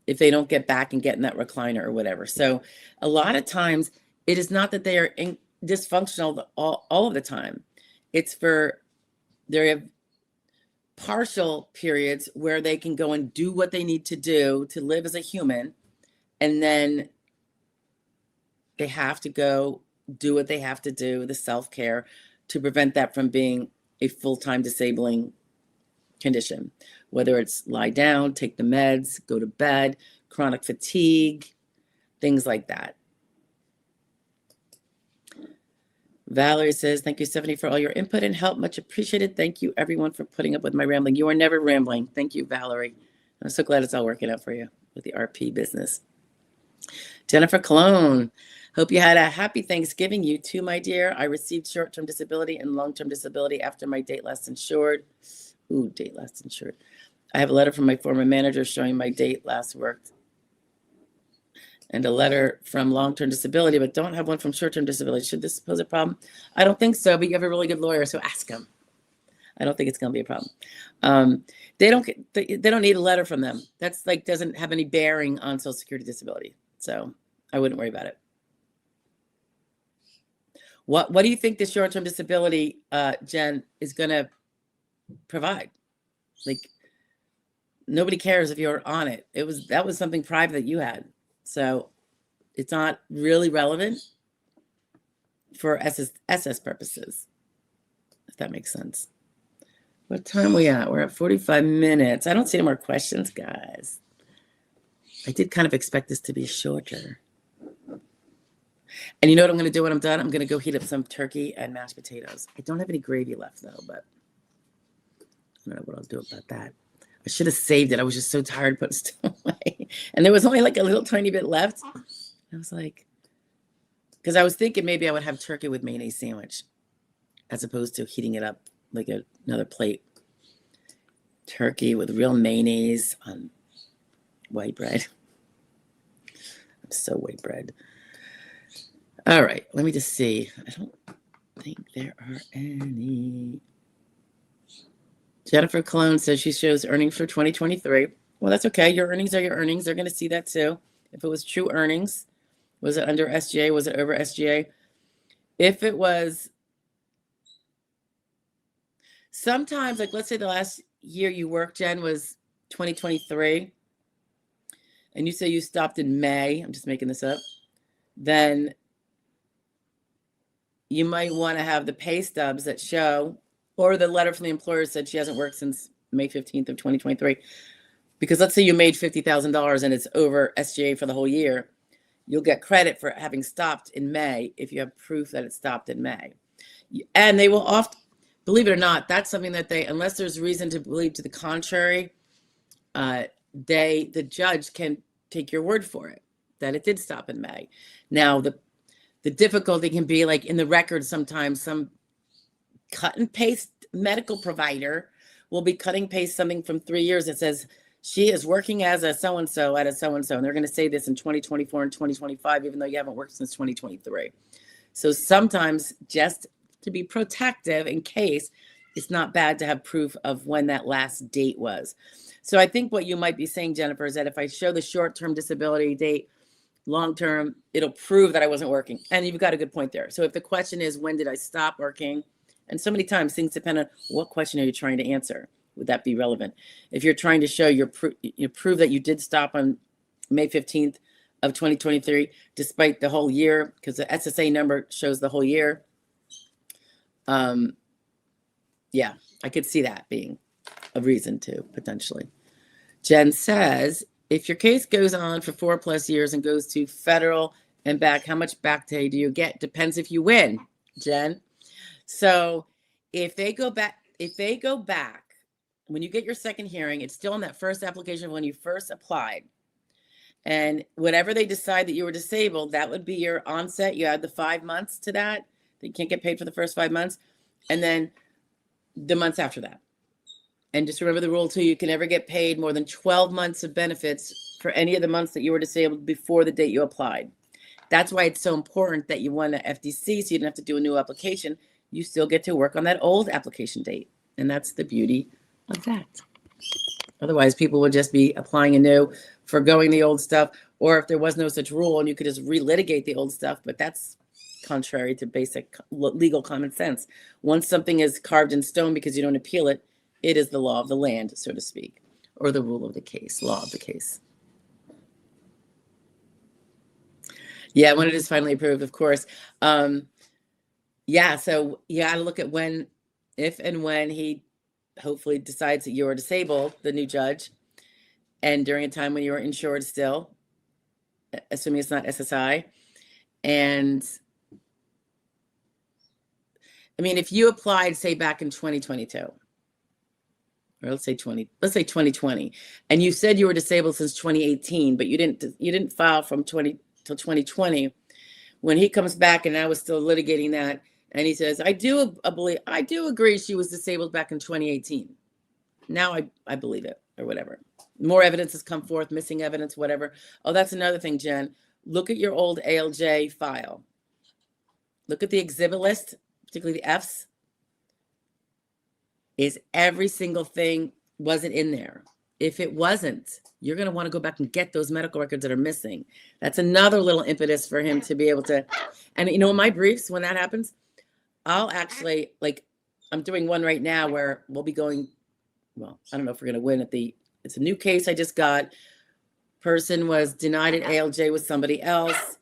if they don't get back and get in that recliner or whatever. So a lot of times, it is not that they are dysfunctional all of the time. It's for they have partial periods where they can go and do what they need to do to live as a human, and then they have to go do what they have to do, the self-care, to prevent that from being a full-time disabling condition, whether it's lie down, take the meds, go to bed, chronic fatigue, things like that. Valerie says, thank you, Stephanie, for all your input and help. Much appreciated. Thank you, everyone, for putting up with my rambling. You are never rambling. Thank you, Valerie. I'm so glad it's all working out for you with the RP business. Jennifer Cologne, hope you had a happy Thanksgiving. You too, my dear. I received short-term disability and long-term disability after my date last insured. Ooh, date last insured. I have a letter from my former manager showing my date last worked, and a letter from long-term disability, but don't have one from short-term disability. Should this pose a problem? I don't think so, but you have a really good lawyer, so ask him. I don't think it's going to be a problem. They don't need a letter from them. That's doesn't have any bearing on Social Security disability. So I wouldn't worry about it. What do you think the short-term disability, Jen, is going to provide? Nobody cares if you're on it. That was something private that you had. So it's not really relevant for SS purposes, if that makes sense. What time are we at? We're at 45 minutes. I don't see any more questions, guys. I did kind of expect this to be shorter. And you know what I'm going to do when I'm done? I'm going to go heat up some turkey and mashed potatoes. I don't have any gravy left, though, but I don't know what I'll do about that. I should have saved it. I was just so tired putting stuff away. And there was only a little tiny bit left. I was like, because I was thinking maybe I would have turkey with mayonnaise sandwich as opposed to heating it up like another plate. Turkey with real mayonnaise on white bread. I'm so white bread. All right, let me just see. I don't think there are any. Jennifer Cologne says she shows earnings for 2023. Well, that's okay. Your earnings are your earnings. They're going to see that too. If it was true earnings, was it under SGA? Was it over SGA? If it was, sometimes, let's say the last year you worked, Jen, was 2023, and you say you stopped in May, I'm just making this up, then you might want to have the pay stubs that show, or the letter from the employer said she hasn't worked since May 15th of 2023. Because let's say you made $50,000 and it's over SGA for the whole year, you'll get credit for having stopped in May if you have proof that it stopped in May. And they will often, believe it or not, that's something that unless there's reason to believe to the contrary, the judge can take your word for it, that it did stop in May. Now, the difficulty can be in the record sometimes some cut and paste medical provider will be cutting and paste something from 3 years that says she is working as a so-and-so at a so-and-so. And they're going to say this in 2024 and 2025, even though you haven't worked since 2023. So sometimes just to be protective in case, it's not bad to have proof of when that last date was. So I think what you might be saying, Jennifer, is that if I show the short-term disability date long-term, it'll prove that I wasn't working. And you've got a good point there. So if the question is, when did I stop working? And so many times things depend on what question are you trying to answer? Would that be relevant? If you're trying to show you prove that you did stop on May 15th of 2023, despite the whole year, because the SSA number shows the whole year. Yeah, I could see that being a reason to potentially. Jen says, if your case goes on for 4+ years and goes to federal and back, how much back pay do you get? Depends if you win, Jen. So if they go back, when you get your second hearing, it's still in that first application of when you first applied. And whatever they decide that you were disabled, that would be your onset. You add the 5 months to that. You can't get paid for the first 5 months. And then the months after that. And just remember the rule too, you can never get paid more than 12 months of benefits for any of the months that you were disabled before the date you applied. That's why it's so important that you won an FDC, so you don't have to do a new application. You still get to work on that old application date. And that's the beauty of that. Otherwise, people would just be applying anew, forgoing the old stuff, or if there was no such rule and you could just relitigate the old stuff, but that's contrary to basic legal common sense. Once something is carved in stone because you don't appeal it, it is the law of the land, so to speak, or the rule of the case, law of the case. Yeah, when it is finally approved, of course. Yeah, so you got to look at when, if and when he hopefully decides that you are disabled, the new judge, and during a time when you are insured still, assuming it's not SSI. And I mean, if you applied, say, back in 2022, or let's say 2020, and you said you were disabled since 2018, but you didn't file from 20 till 2020, when he comes back and I was still litigating that, and he says, I do agree she was disabled back in 2018. Now I believe it, or whatever. More evidence has come forth, missing evidence, whatever. Oh, that's another thing, Jen. Look at your old ALJ file. Look at the exhibit list, particularly the Fs. Is every single thing wasn't in there? If it wasn't, you're going to want to go back and get those medical records that are missing. That's another little impetus for him to be able to. And you know, in my briefs, when that happens, I'll actually, like, I'm doing one right now where we'll be going, well, I don't know if we're going to win at it's a new case I just got. Person was denied an ALJ with somebody else.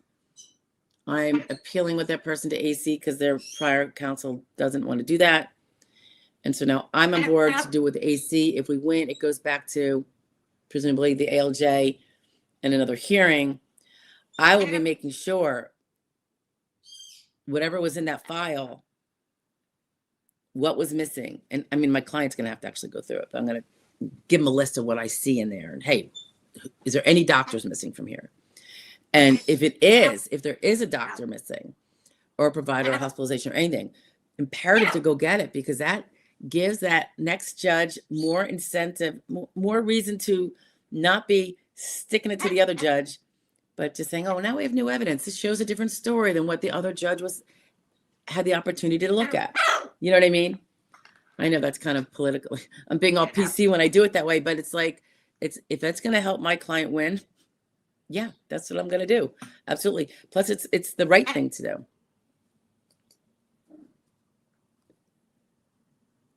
I'm appealing with that person to AC because their prior counsel doesn't want to do that. And so now I'm on board to do with the AC. If we win, it goes back to presumably the ALJ and another hearing. I will be making sure whatever was in that file, what was missing. And I mean, my client's going to have to actually go through it, but I'm going to give him a list of what I see in there. And hey, is there any doctors missing from here? And if there is a doctor missing or a provider or hospitalization or anything, imperative to go get it, because that gives that next judge more incentive, more reason to not be sticking it to the other judge, but just saying, oh, now we have new evidence. This shows a different story than what the other judge had the opportunity to look at. You know what I mean? I know that's kind of political. I'm being all PC when I do it that way, but it's like, if that's going to help my client win, yeah, that's what I'm going to do. Absolutely. Plus, it's the right thing to do.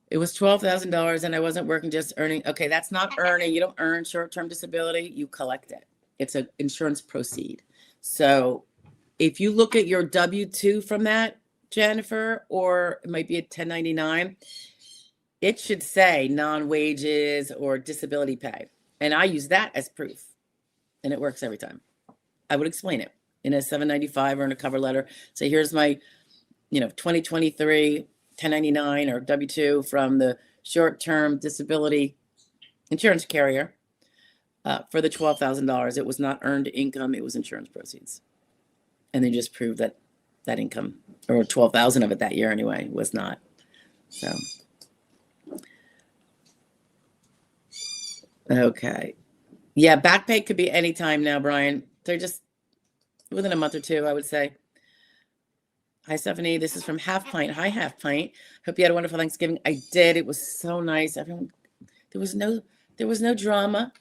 It was $12,000 and I wasn't working, just earning. Okay, that's not earning. You don't earn short-term disability. You collect it. It's an insurance proceed. So if you look at your W-2 from that, Jennifer, or it might be a 1099, it should say non-wages or disability pay. And I use that as proof. And it works every time. I would explain it in a 795 or in a cover letter. Say, here's my, 2023 1099 or W-2 from the short-term disability insurance carrier for the $12,000. It was not earned income. It was insurance proceeds. And they just proved that income, or 12,000 of it that year anyway, was not. So, okay. Yeah, back pay could be any time now, Brian. They're just within a month or two, I would say. Hi, Stephanie. This is from Half Pint. Hi, Half Pint. Hope you had a wonderful Thanksgiving. I did. It was so nice. Everyone, there was no drama.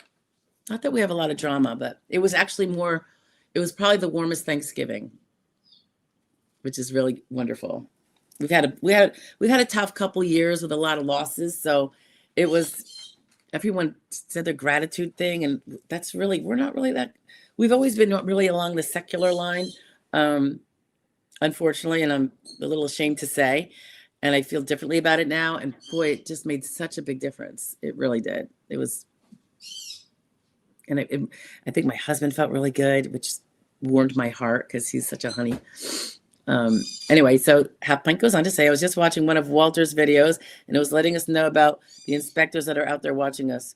Not that we have a lot of drama, but it was actually more it was probably the warmest Thanksgiving, which is really wonderful. We had a tough couple years with a lot of losses, so it was everyone said their gratitude thing, and that's really we're not really that. We've always been really along the secular line, unfortunately, and I'm a little ashamed to say, and I feel differently about it now. And boy, it just made such a big difference. It really did. It was, and I think my husband felt really good, which warmed my heart because he's such a honey. Anyway, so Half Pint goes on to say, I was just watching one of Walter's videos and it was letting us know about the inspectors that are out there watching us.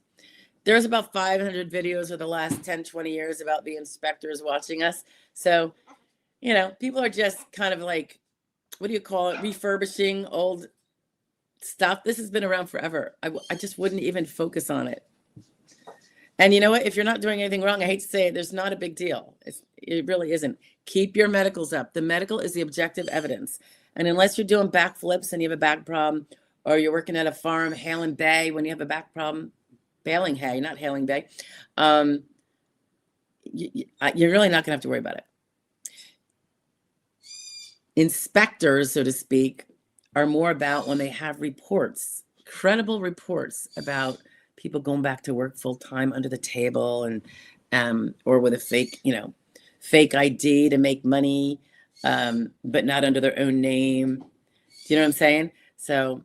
There's about 500 videos over the last 10, 20 years about the inspectors watching us. So, you know, people are just kind of like, what do you call it? Refurbishing old stuff. This has been around forever. I just wouldn't even focus on it. And you know what? If you're not doing anything wrong, I hate to say it, there's not a big deal. It really isn't. Keep your medicals up. The medical is the objective evidence. And unless you're doing backflips and you have a back problem, or you're working at a farm, haling bay when you have a back problem, baling hay, not hailing bay, you're really not going to have to worry about it. Inspectors, so to speak, are more about when they have reports, credible reports about people going back to work full time under the table and or with a fake ID to make money, but not under their own name. Do you know what I'm saying? So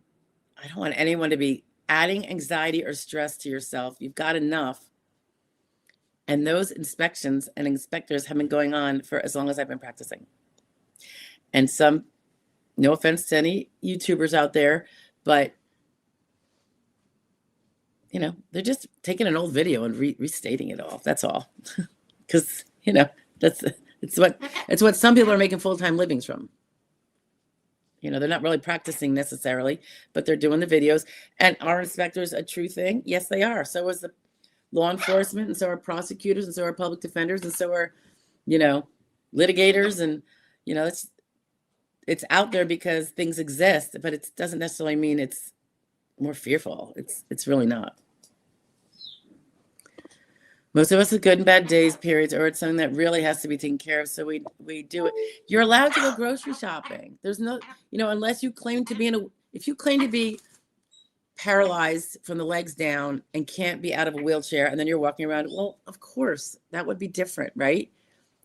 I don't want anyone to be adding anxiety or stress to yourself. You've got enough. And those inspections and inspectors have been going on for as long as I've been practicing. And some, no offense to any YouTubers out there, but you know, they're just taking an old video and restating it all. That's all. Because, you know, it's what some people are making full-time livings from. You know, they're not really practicing necessarily, but they're doing the videos. And are inspectors a true thing? Yes, they are. So is the law enforcement, and so are prosecutors, and so are public defenders, and so are, you know, litigators. And, you know, it's out there because things exist, but it doesn't necessarily mean it's more fearful. It's really not. Most of us have good and bad days, periods, or it's something that really has to be taken care of. So we do it. You're allowed to go grocery shopping. There's no, you know, unless you claim to be if you claim to be paralyzed from the legs down and can't be out of a wheelchair, and then you're walking around, well, of course, that would be different, right?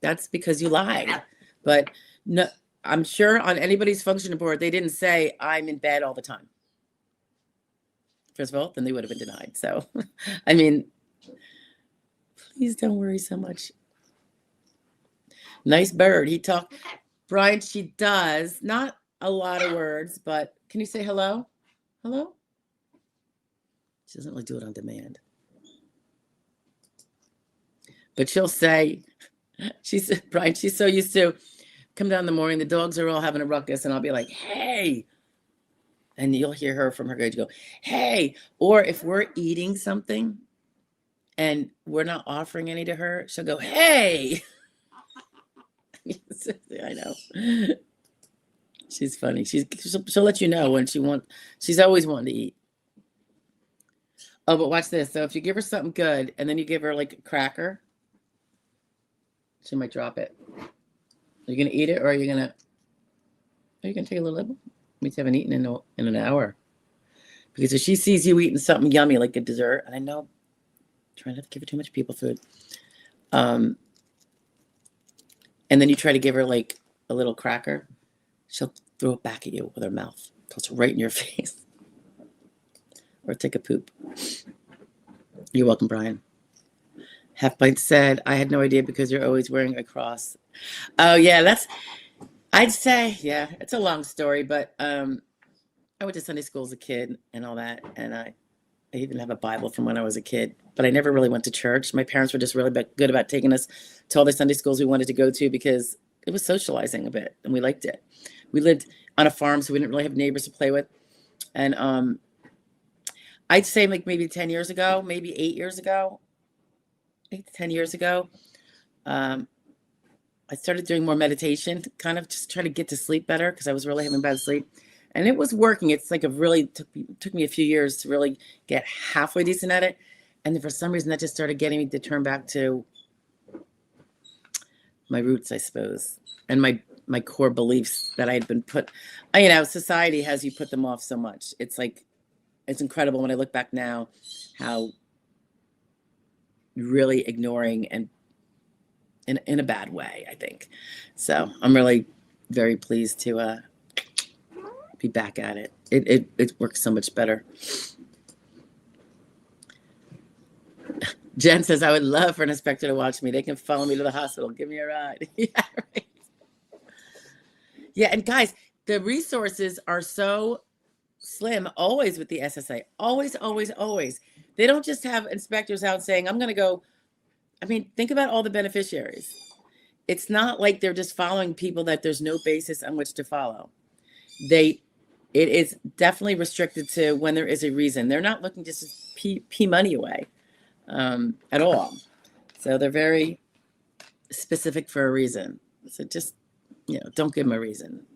That's because you lied. But no, I'm sure on anybody's function board, they didn't say, I'm in bed all the time. First of all, then they would have been denied. So, I mean, please don't worry so much. Nice bird. He talked. Brian, she does. Not a lot of words, but can you say hello? Hello? She doesn't really do it on demand. But she'll say, Brian, she's so used to come down in the morning, the dogs are all having a ruckus, and I'll be like, hey. And you'll hear her from her grade go, hey. Or if we're eating something and we're not offering any to her, she'll go, hey. I know. She's funny. She'll let you know when she's always wanting to eat. Oh, but watch this. So if you give her something good and then you give her like a cracker, she might drop it. Are you going to eat it, or are you going to take a little nibble? We haven't eaten in an hour. Because if she sees you eating something yummy like a dessert, and I know, try not to give her too much people food. And then you try to give her like a little cracker, she'll throw it back at you with her mouth. Toss it right in your face. Or take a poop. You're welcome, Brian. Half Pint said, I had no idea because you're always wearing a cross. Oh, yeah, I'd say, yeah, it's a long story, but I went to Sunday school as a kid and all that, and I even have a Bible from when I was a kid, but I never really went to church. My parents were just really good about taking us to all the Sunday schools we wanted to go to because it was socializing a bit, and we liked it. We lived on a farm, so we didn't really have neighbors to play with, and I'd say like maybe 10 years ago, maybe 8 years ago, 8 to 10 years ago, I started doing more meditation, kind of just try to get to sleep better because I was really having bad sleep. And it was working. It's like took me a few years to really get halfway decent at it. And then for some reason that just started getting me to turn back to my roots, I suppose, and my core beliefs that I had been put. Society has you put them off so much. It's like, it's incredible when I look back now, how really ignoring and in a bad way, I think. So I'm really very pleased to be back at it. It works so much better. Jen says, I would love for an inspector to watch me. They can follow me to the hospital. Give me a ride. Yeah, right. Yeah, and guys, the resources are so slim always with the SSA. Always, always, always. They don't just have inspectors out saying, I'm going to go. I mean, think about all the beneficiaries. It's not like they're just following people that there's no basis on which to follow. It is definitely restricted to when there is a reason. They're not looking just to pee money away at all. So they're very specific for a reason. So just, don't give them a reason.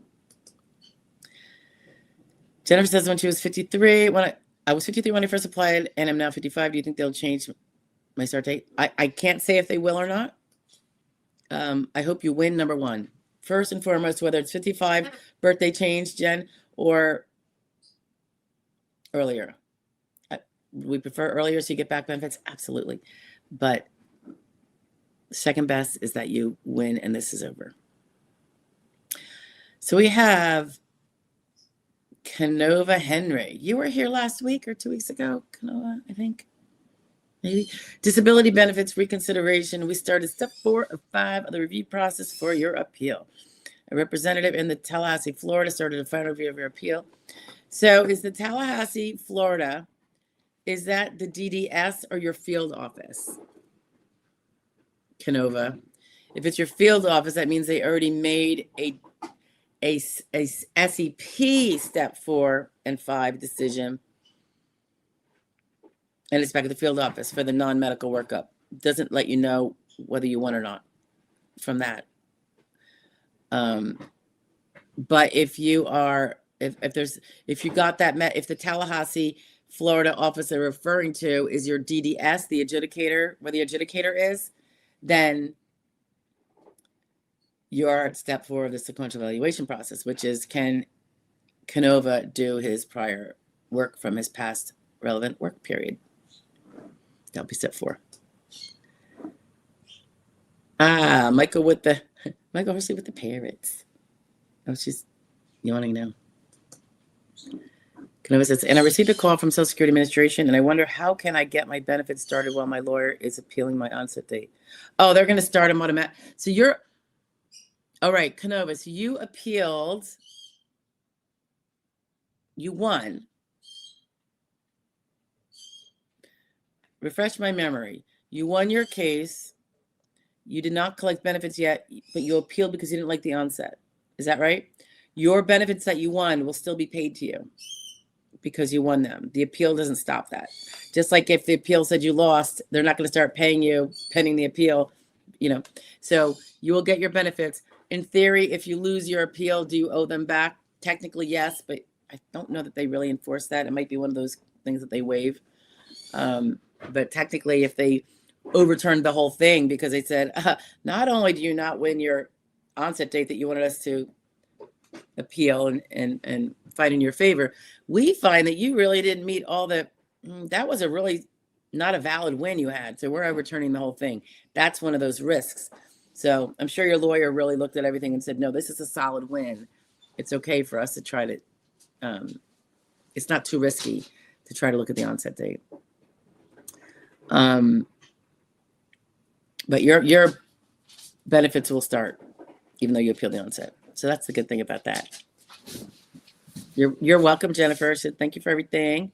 Jennifer says, when she was 53, I was 53 when I first applied, and I'm now 55. Do you think they'll change my start date? I can't say if they will or not. I hope you win, number one. First and foremost, whether it's 55 birthday change, Jen, or earlier. We prefer earlier so you get back benefits, absolutely. But second best is that you win and this is over. So we have Canova Henry. You were here last week or 2 weeks ago, Canova, I think. Maybe. Disability benefits reconsideration. We started step 4 of 5 of the review process for your appeal. A representative in the Tallahassee, Florida started a final review of your appeal. So is the Tallahassee, Florida, is that the DDS or your field office? Canova. If it's your field office, that means they already made a SEP step 4 and 5 decision. And it's back at the field office for the non-medical workup. Doesn't let you know whether you won or not from that. But if you are, if you got that, if the Tallahassee, Florida office they're referring to is your DDS, the adjudicator, where the adjudicator is, then you're at step 4 of the sequential evaluation process, which is, can Canova do his prior work from his past relevant work period? That'll be step 4. Michael Horsley with the parrots. Oh, she's yawning now. Canova says, and I received a call from Social Security Administration, and I wonder how can I get my benefits started while my lawyer is appealing my onset date? Oh, they're going to start them automatic. So all right, Canova, so you appealed, you won. Refresh my memory. You won your case. You did not collect benefits yet, but you appealed because you didn't like the onset. Is that right? Your benefits that you won will still be paid to you because you won them. The appeal doesn't stop that. Just like if the appeal said you lost, they're not going to start paying you pending the appeal, So you will get your benefits. In theory, if you lose your appeal, do you owe them back? Technically, yes, but I don't know that they really enforce that. It might be one of those things that they waive. But technically, if they overturned the whole thing because they said, not only do you not win your onset date that you wanted us to appeal and fight in your favor, we find that you really didn't meet all that was a really not a valid win you had. So we're overturning the whole thing. That's one of those risks. So I'm sure your lawyer really looked at everything and said, no, this is a solid win. It's okay for us to try to, it's not too risky to try to look at the onset date. But your benefits will start even though you appeal the onset. So that's the good thing about that. You're welcome, Jennifer. So thank you for everything.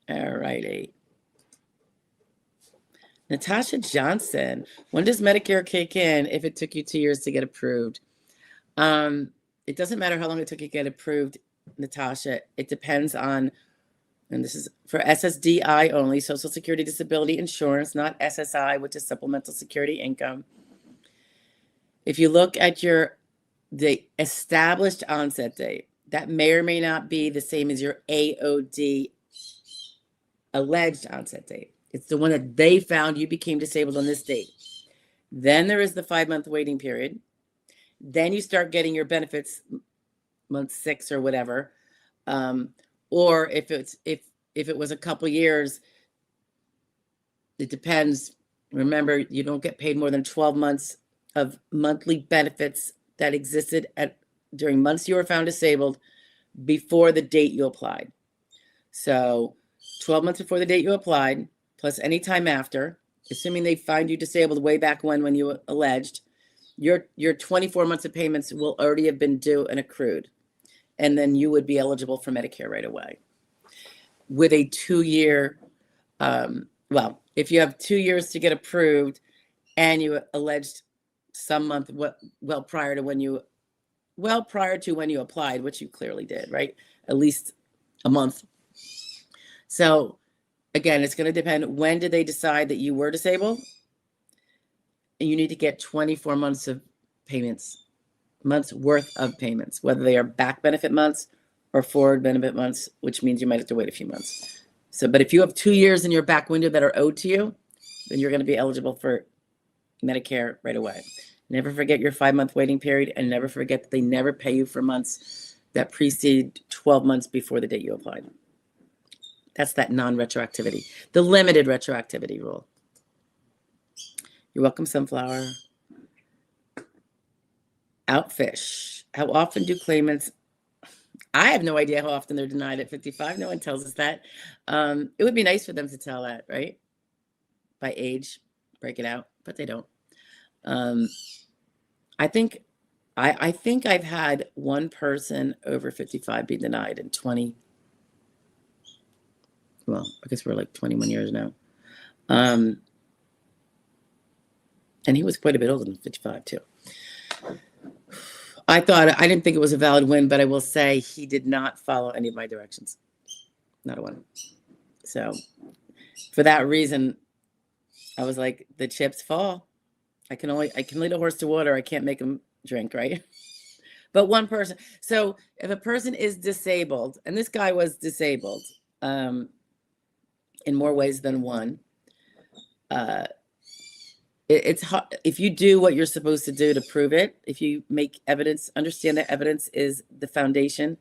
All righty. Natasha Johnson. When does Medicare kick in if it took you 2 years to get approved? It doesn't matter how long it took you to get approved, Natasha. It depends on, and this is for SSDI only, Social Security Disability Insurance, not SSI, which is Supplemental Security Income. If you look at the established onset date, that may or may not be the same as your AOD alleged onset date. It's the one that they found you became disabled on this date. Then there is the 5-month waiting period. Then you start getting your benefits month 6 or whatever. Or if it was a couple years, it depends. Remember, you don't get paid more than 12 months of monthly benefits that existed during months you were found disabled before the date you applied. So 12 months before the date you applied, plus any time after, assuming they find you disabled way back when you alleged, your 24 months of payments will already have been due and accrued. And then you would be eligible for Medicare right away. With a 2-year, if you have 2 years to get approved and you alleged some month prior to when you applied, which you clearly did, right? At least a month. So again, it's going to depend. When did they decide that you were disabled? And you need to get 24 months worth of payments, whether they are back benefit months or forward benefit months, which means you might have to wait a few months. So, but if you have 2 years in your back window that are owed to you, then you're going to be eligible for Medicare right away. Never forget your 5-month waiting period, and never forget that they never pay you for months that precede 12 months before the date you applied. That's that non-retroactivity, the limited retroactivity rule. You're welcome, Sunflower. Outfish. How often do claimants... I have no idea how often they're denied at 55. No one tells us that. It would be nice for them to tell that, right? By age, break it out, but they don't. I think I've had one person over 55 be denied in 20. Well, I guess we're like 21 years now. And he was quite a bit older than 55 too. I didn't think it was a valid win, but I will say he did not follow any of my directions. Not a one. So for that reason, I was like, the chips fall. I can lead a horse to water. I can't make him drink, right? But one person. So if a person is disabled, and this guy was disabled in more ways than one, it's hard. If you do what you're supposed to do to prove it, if you make evidence, understand that evidence is the foundation,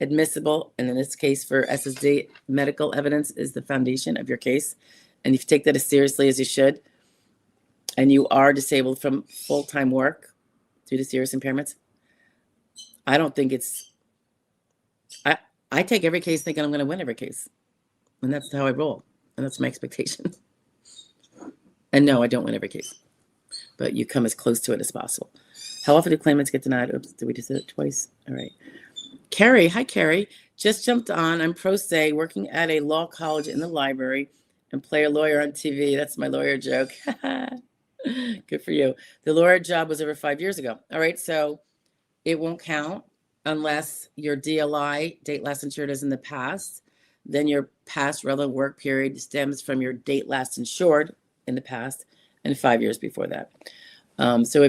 admissible, and in this case for SSD, medical evidence is the foundation of your case, and if you take that as seriously as you should, and you are disabled from full-time work due to serious impairments, I don't think it's... I take every case thinking I'm going to win every case, and that's how I roll, and that's my expectation. And no, I don't win every case, but you come as close to it as possible. How often do claimants get denied? Oops, did we just do it twice? All right. Carrie, hi, Carrie. Just jumped on. I'm pro se, working at a law college in the library and play a lawyer on TV. That's my lawyer joke. Good for you. The lawyer job was over 5 years ago. All right, so it won't count unless your DLI, date last insured, is in the past. Then your past relevant work period stems from your date last insured in the past and 5 years before that. So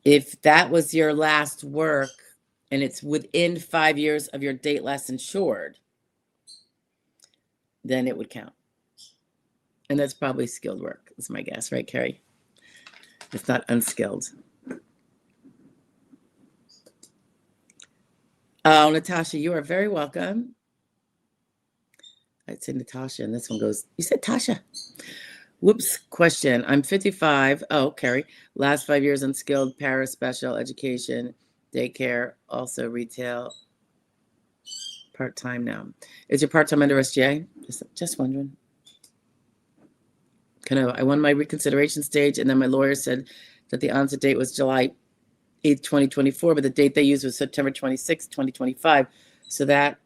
if that was your last work and it's within 5 years of your date last insured, then it would count. And that's probably skilled work, is my guess, right, Carrie? It's not unskilled. Oh, Natasha, you are very welcome. I'd say Natasha, and this one goes, you said Tasha. Whoops, question. I'm 55. Oh, Carrie. Last 5 years unskilled, para special education, daycare, also retail, part-time now. Is your part-time under SGA? Just wondering. I won my reconsideration stage, and then my lawyer said that the onset date was July 8th, 2024, but the date they used was September 26th, 2025. So that,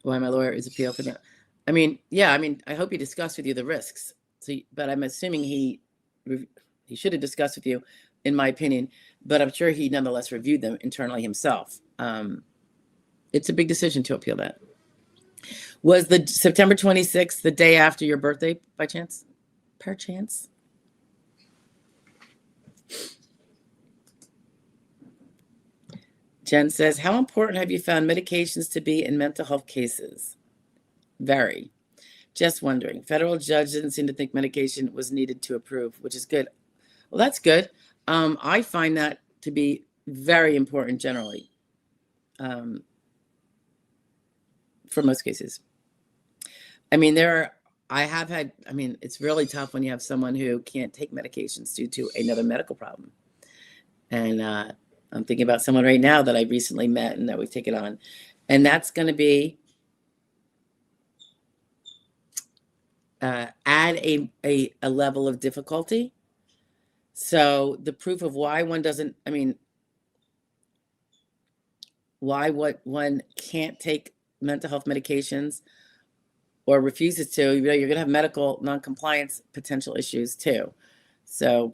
why my lawyer is appeal for that. I hope he discussed with you the risks. So, but I'm assuming he should have discussed with you, in my opinion, but I'm sure he nonetheless reviewed them internally himself. It's a big decision to appeal that. Was the September 26th the day after your birthday, by chance? Perchance? Jen says, how important have you found medications to be in mental health cases? Very. Just wondering. Federal judge didn't seem to think medication was needed to approve, which is good. Well, that's good. I find that to be very important generally, for most cases. I mean, it's really tough when you have someone who can't take medications due to another medical problem. And I'm thinking about someone right now that I recently met and that we've taken on. And that's going to be add a level of difficulty. So the proof of why one doesn't, what one can't take mental health medications or refuses to, you're going to have medical noncompliance potential issues too. So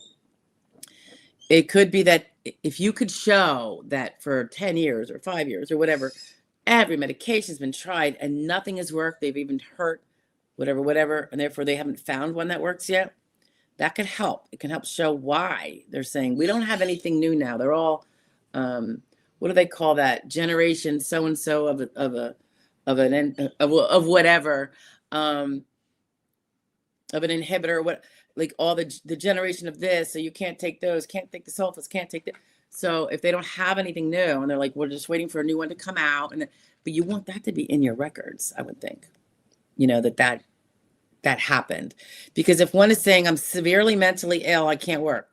it could be that if you could show that for 10 years or 5 years or whatever, every medication's been tried and nothing has worked, they've even hurt whatever, and therefore they haven't found one that works yet, that could help. It can help show why they're saying we don't have anything new now. They're all, what do they call that? Generation so and so of whatever, of an inhibitor, what, like all the generation of this. So you can't take those, can't take the sulfates, can't take the. So if they don't have anything new, and they're like, we're just waiting for a new one to come out, but you want that to be in your records, I would think, that happened. Because if one is saying I'm severely mentally ill, I can't work,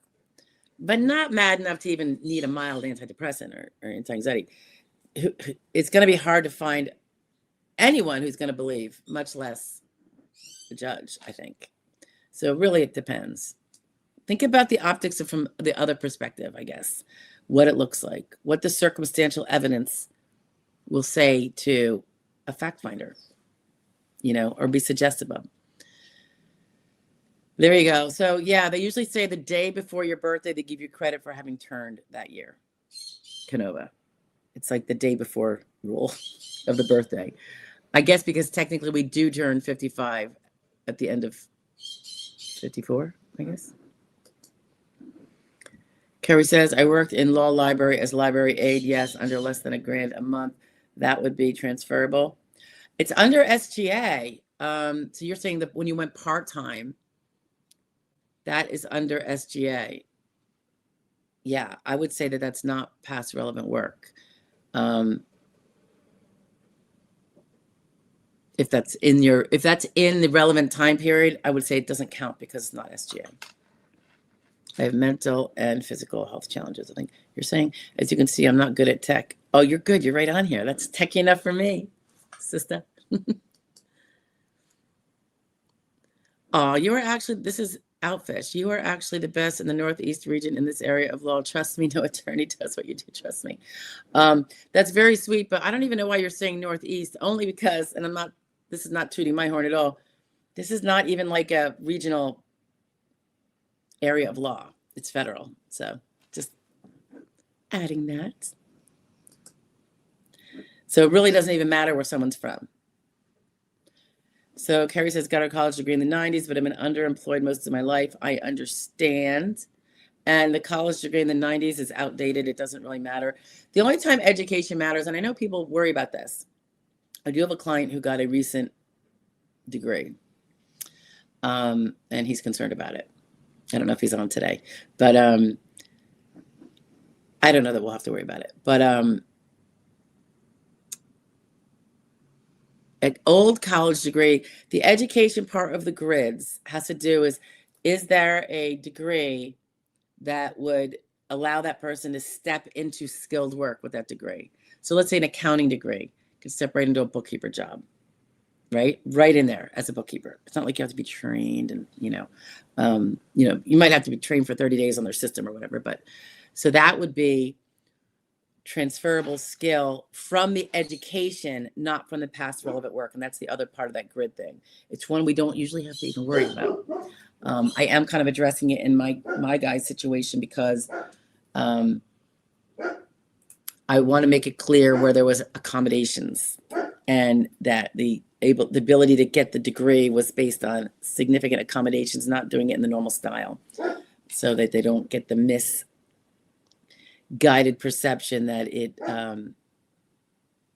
but not mad enough to even need a mild antidepressant or anti-anxiety, it's going to be hard to find anyone who's going to believe, much less the judge, I think. So really it depends. Think about the optics from the other perspective, I guess, what it looks like, what the circumstantial evidence will say to a fact finder, or be suggestive of. There you go. So yeah, they usually say the day before your birthday, they give you credit for having turned that year. Canova. It's like the day before rule of the birthday. I guess because technically we do turn 55 at the end of 54, I guess. Carrie says, I worked in law library as library aide. Yes, under less than $1,000 a month. That would be transferable. It's under SGA. So you're saying that when you went part-time, that is under SGA. Yeah, I would say that that's not past relevant work. If that's in the relevant time period, I would say it doesn't count because it's not SGA. I have mental and physical health challenges. I think you're saying, as you can see, I'm not good at tech. Oh, you're good. You're right on here. That's techy enough for me, sister. Oh, you are actually, this is Outfish. You are actually the best in the Northeast region in this area of law. Trust me, no attorney does what you do. Trust me. That's very sweet, but I don't even know why you're saying Northeast, only because, and this is not tooting my horn at all. This is not even like a regional area of law. It's federal. So just adding that. So it really doesn't even matter where someone's from. So Carrie says, got her college degree in the 90s, but I've been underemployed most of my life. I understand. And the college degree in the 90s is outdated. It doesn't really matter. The only time education matters, and I know people worry about this. I do have a client who got a recent degree, and he's concerned about it. I don't know if he's on today, but I don't know that we'll have to worry about it. But an old college degree, the education part of the grids has to do is there a degree that would allow that person to step into skilled work with that degree? So let's say an accounting degree could step right into a bookkeeper job, right in there as a bookkeeper. It's not like you have to be trained, and you might have to be trained for 30 days on their system or whatever, but so that would be transferable skill from the education, not from the past relevant work. And that's the other part of that grid thing. It's one we don't usually have to even worry about. I am kind of addressing it in my guy's situation because I want to make it clear where there was accommodations, and that the ability to get the degree was based on significant accommodations, not doing it in the normal style, so that they don't get the misguided perception that it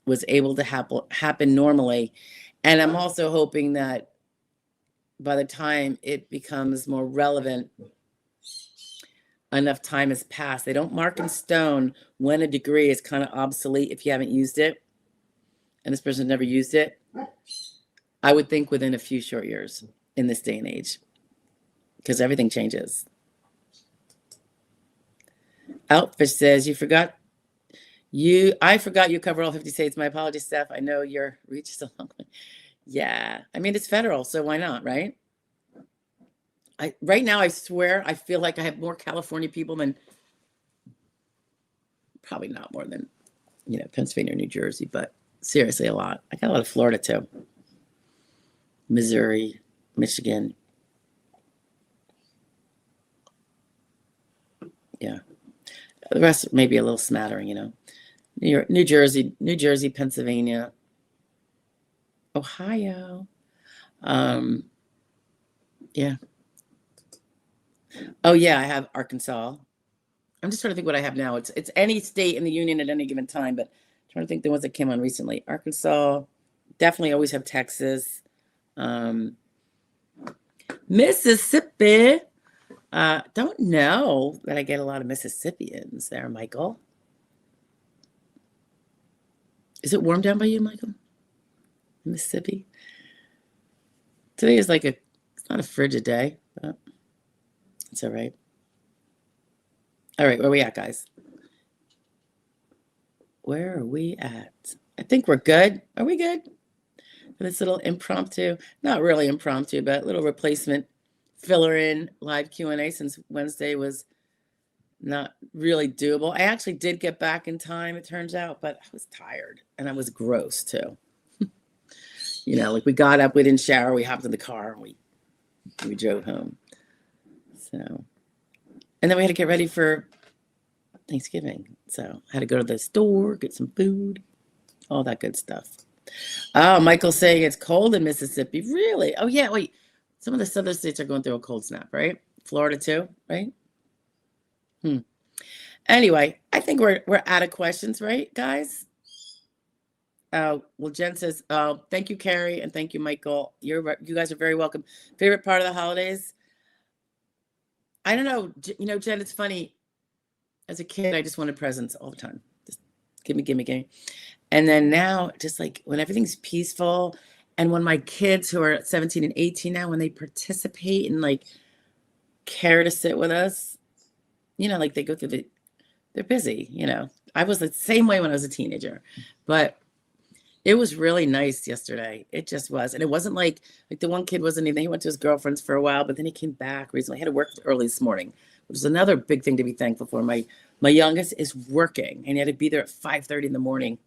was able to happen normally. And I'm also hoping that by the time it becomes more relevant, enough time has passed. They don't mark in stone when a degree is kind of obsolete if you haven't used it, and this person never used it. I would think within a few short years in this day and age, because everything changes. Outfish says, I forgot you cover all 50 states. My apologies, Steph. I know your reach is a long way. Yeah. I mean, it's federal, so why not, right? Right now, I swear, I feel like I have more California people than, probably not more than, Pennsylvania or New Jersey, but seriously, a lot. I got a lot of Florida too. Missouri, Michigan. Yeah. The rest maybe a little smattering, New York, New Jersey, Pennsylvania, Ohio. Yeah. Oh yeah, I have Arkansas. I'm just trying to think what I have now. It's any state in the union at any given time, but I'm trying to think the ones that came on recently. Arkansas, definitely always have Texas. Mississippi. Don't know that I get a lot of Mississippians there, Michael. Is it warm down by you, Michael? Mississippi? Today is it's not a frigid day, but it's all right. All right, where are we at, guys? Where are we at? I think we're good. Are we good? For this little impromptu, not really impromptu, but little replacement filler in live Q&A since Wednesday was not really doable. I actually did get back in time, it turns out, but I was tired and I was gross too. We got up, we didn't shower, we hopped in the car, and we drove home. So, and then we had to get ready for Thanksgiving. So I had to go to the store, get some food, all that good stuff. Oh, Michael's saying it's cold in Mississippi. Really? Oh yeah, wait. Some of the southern states are going through a cold snap, right? Florida too, right? Anyway, I think we're out of questions, right, guys? Well, Jen says, thank you, Carrie, and thank you, Michael. You guys are very welcome. Favorite part of the holidays? I don't know. Jen, it's funny. As a kid, I just wanted presents all the time. Just give me. And then now, just when everything's peaceful, and when my kids who are 17 and 18 now, when they participate and care to sit with us, they go through they're busy, I was the same way when I was a teenager, but it was really nice yesterday. It just was. And it wasn't like the one kid he went to his girlfriend's for a while, but then he came back recently. I had to work early this morning, which is another big thing to be thankful for. My youngest is working, and he had to be there at 5:30 in the morning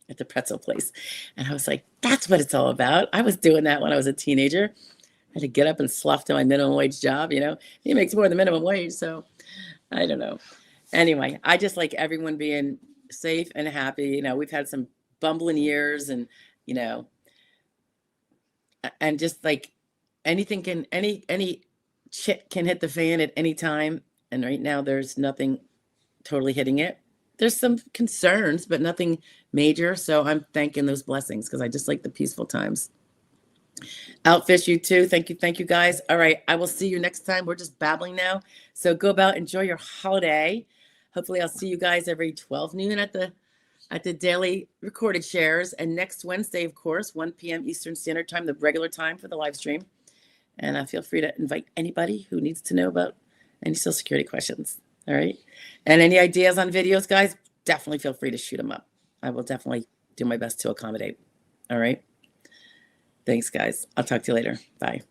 at the pretzel place. And I was like, that's what it's all about. I was doing that when I was a teenager. I had to get up and slough to my minimum wage job, He makes more than minimum wage, so I don't know. Anyway, I just like everyone being safe and happy. We've had some bumbling years, and and just anything any shit can hit the fan at any time. And right now there's nothing totally hitting it. There's some concerns, but nothing major. So I'm thanking those blessings because I just like the peaceful times. Outfish, you too. Thank you guys. All right, I will see you next time. We're just babbling now. So go about, enjoy your holiday. Hopefully I'll see you guys every 12 noon at the daily recorded shares. And next Wednesday, of course, 1 p.m. Eastern Standard Time, the regular time for the live stream. And feel free to invite anybody who needs to know about any Social Security questions. All right. And any ideas on videos, guys, definitely feel free to shoot them up. I will definitely do my best to accommodate. All right. Thanks, guys. I'll talk to you later. Bye.